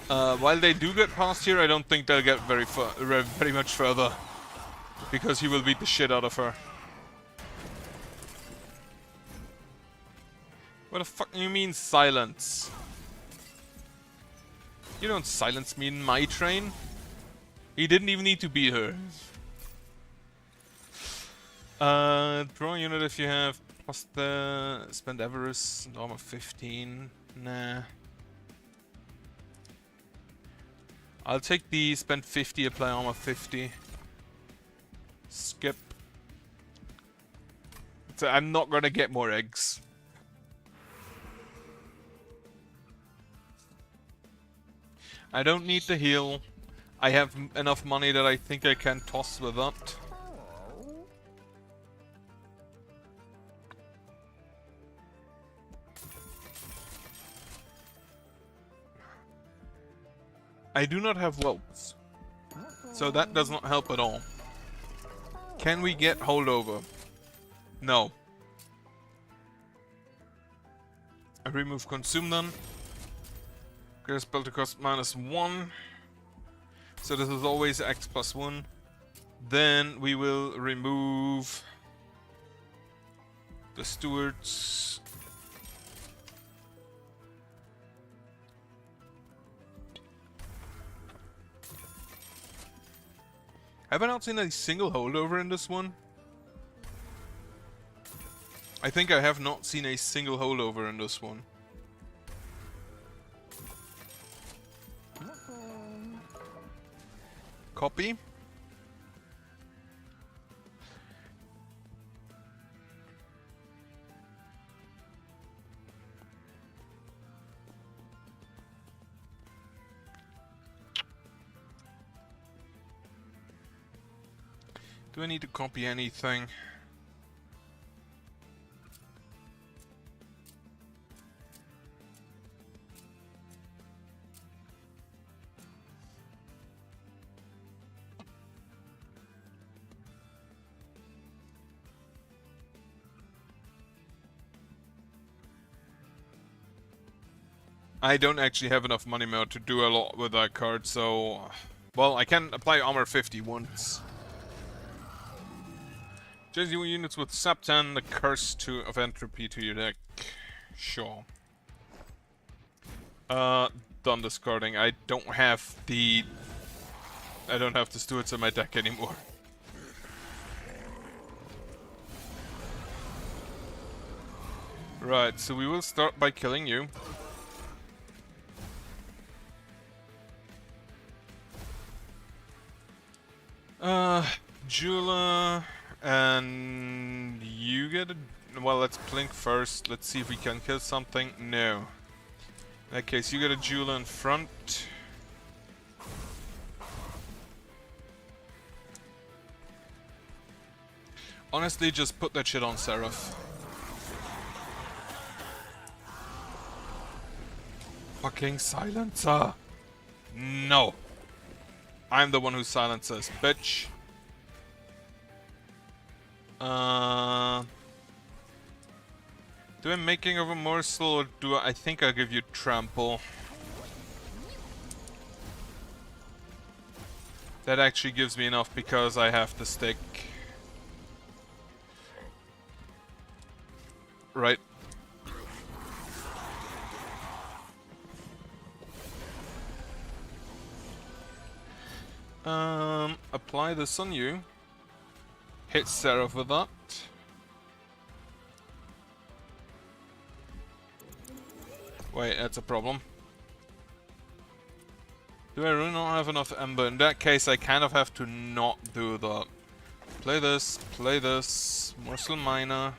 While they do get past here, I don't think they'll get very much further. Because he will beat the shit out of her. What the fuck do you mean silence? You don't silence me in my train. He didn't even need to beat her. Draw a unit if you have plus the spend Avarice and armor 15. Nah. I'll take the spend 50, apply armor 50. Skip. So I'm not gonna get more eggs. I don't need the heal. I have enough money that I think I can toss with that. I do not have whelps, so that does not help at all. Can we get holdover? No. I remove consume then. Get a spell to cost -1. So this is always X plus 1. Then we will remove the stewards. Have I not seen a single holdover in this one? I think I have not seen a single holdover in this one. Copy. Do I need to copy anything? I don't actually have enough money now to do a lot with that card, so... Well, I can apply armor 50 once. Change your units with Septan, the Curse of Entropy to your deck. Sure. Done discarding. I don't have the Stewards in my deck anymore. Right, so we will start by killing you. Jula, and you get a... Well, let's blink first. Let's see if we can kill something. No. In that case, you get a Jula in front. Honestly, just put that shit on Seraph. Fucking silencer! No! I'm the one who silences, bitch. Do I making of a morsel or do I think I'll give you trample? That actually gives me enough because I have the stick. Right. Apply this on you. Hit Seraph with that. Wait, that's a problem. Do I really not have enough Ember? In that case, I kind of have to not do that. Play this, Morsel Miner.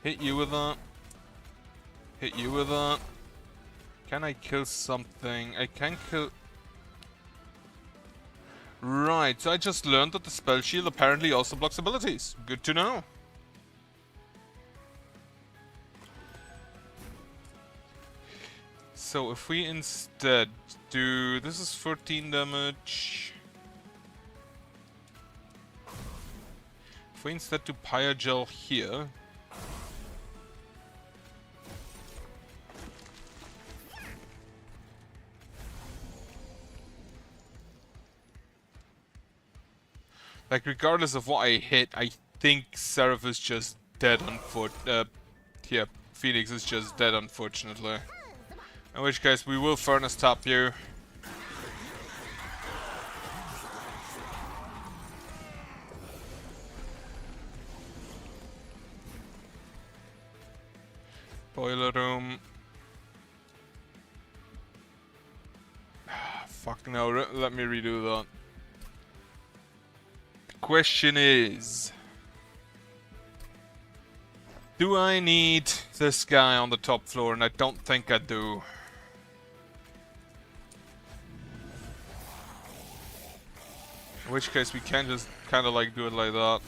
Hit you with that. Hit you with that. Can I kill something? I can kill... Right, so I just learned that the spell shield apparently also blocks abilities. Good to know. So if we instead do... This is 14 damage. If we instead do Pyregel here... Like, regardless of what I hit, I think Seraph is just dead, yeah, Phoenix is just dead, unfortunately. In which case, we will Furnace Tap you. Boiler Room. Fuck no, let me redo that. Question is, do I need this guy on the top floor? And I don't think I do. In which case we can just kind of like do it like that.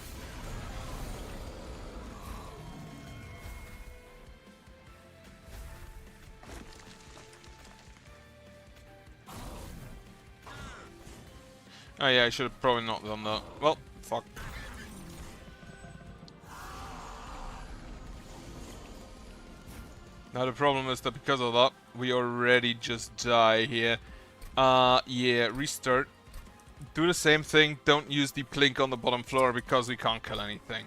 Oh yeah, I should have probably not done that. Well, fuck. Now the problem is that because of that, we already just die here. Yeah, restart. Do the same thing, don't use the plink on the bottom floor because we can't kill anything.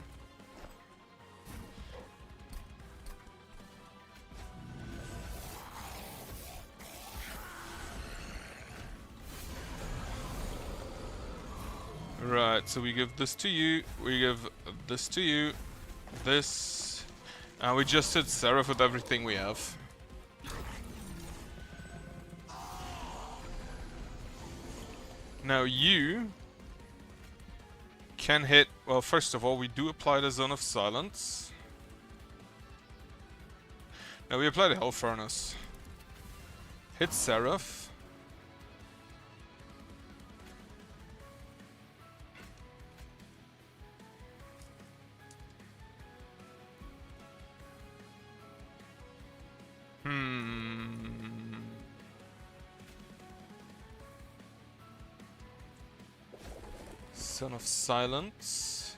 Right, so we give this to you, we give this to you, this, and we just hit Seraph with everything we have. Now you can hit, well, first of all, we do apply the Zone of Silence. Now we apply the Hell Furnace. Hit Seraph. Zone of Silence.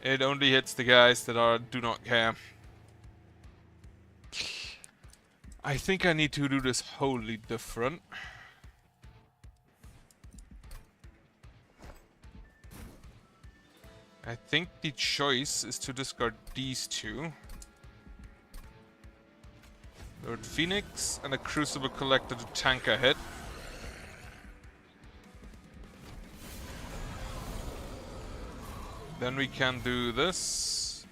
It only hits the guys that do not care. I think I need to do this wholly different. I think the choice is to discard these two. Lord Phoenix and a Crucible Collector to tank a hit. Then we can do this,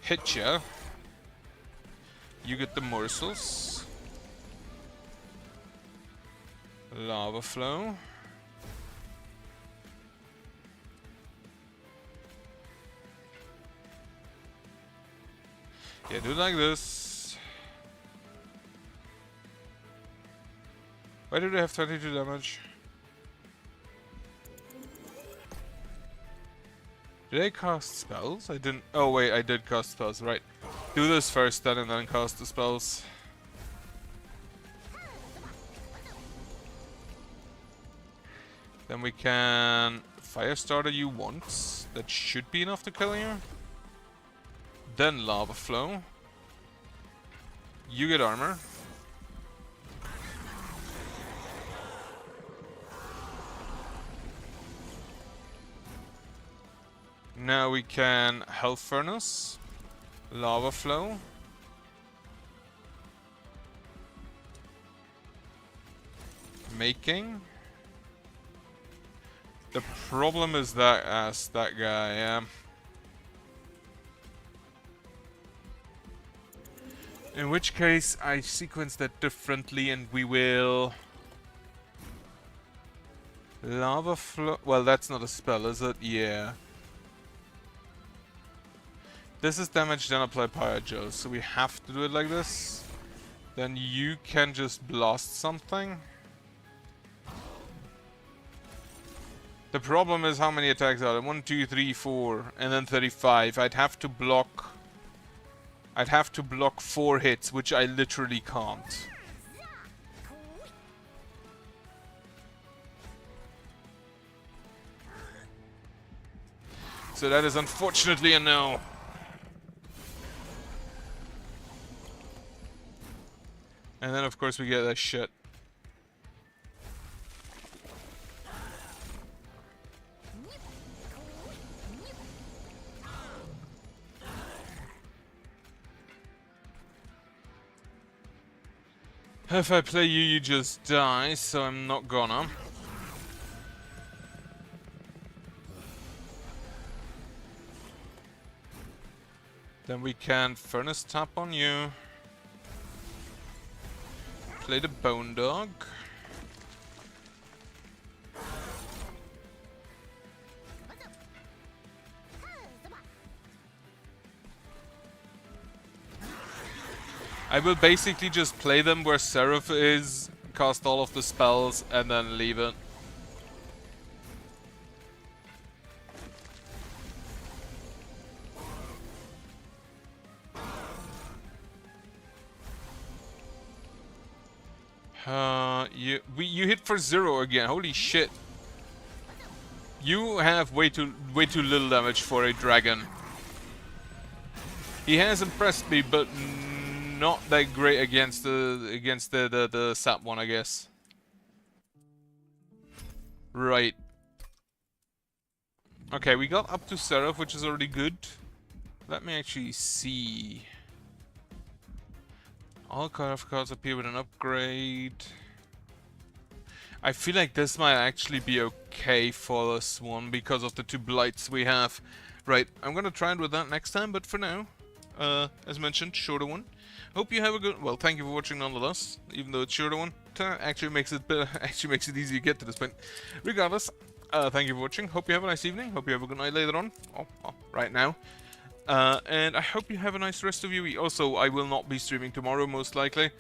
hit ya. You get the morsels. Lava flow. Yeah, do it like this. Why do they have 22 damage? Did I cast spells? I didn't. Oh wait, I did cast spells, right. Do this first then and then cast the spells. Then we can Firestarter you once. That should be enough to kill you. Then Lava Flow. You get armor. Now we can Hell Furnace, Lava Flow. Making. The problem is that that guy, in which case I sequence that differently and we will Lava Flow. Well, that's not a spell, is it? Yeah. This is damage, then apply Pyro, so we have to do it like this. Then you can just blast something. The problem is how many attacks are there? 1, 2, 3, 4, and then 35. I'd have to block 4 hits, which I literally can't. So that is unfortunately a no. And then of course we get that shit. If I play you, you just die, so I'm not gonna. Then we can Furnace Tap on you. Play the Bone Dog. I will basically just play them where Seraph is, cast all of the spells, and then leave it. You hit for 0 again. Holy shit! You have way too little damage for a dragon. He has impressed me, but not that great against the sap one, I guess. Right. Okay, we got up to Seraph, which is already good. Let me actually see. All cards appear with an upgrade. I feel like this might actually be okay for this one because of the 2 blights we have. Right, I'm gonna try it with that next time, but for now, as mentioned, shorter one. Hope you have a good. Well, thank you for watching nonetheless, even though it's shorter one. Actually makes it easy to get to this point. Regardless, thank you for watching. Hope you have a nice evening. Hope you have a good night later on. Right now. And I hope you have a nice rest of your week. Also, I will not be streaming tomorrow, most likely.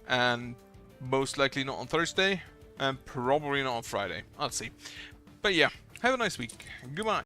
And most likely not on Thursday. And probably not on Friday. I'll see. But yeah, have a nice week. Goodbye.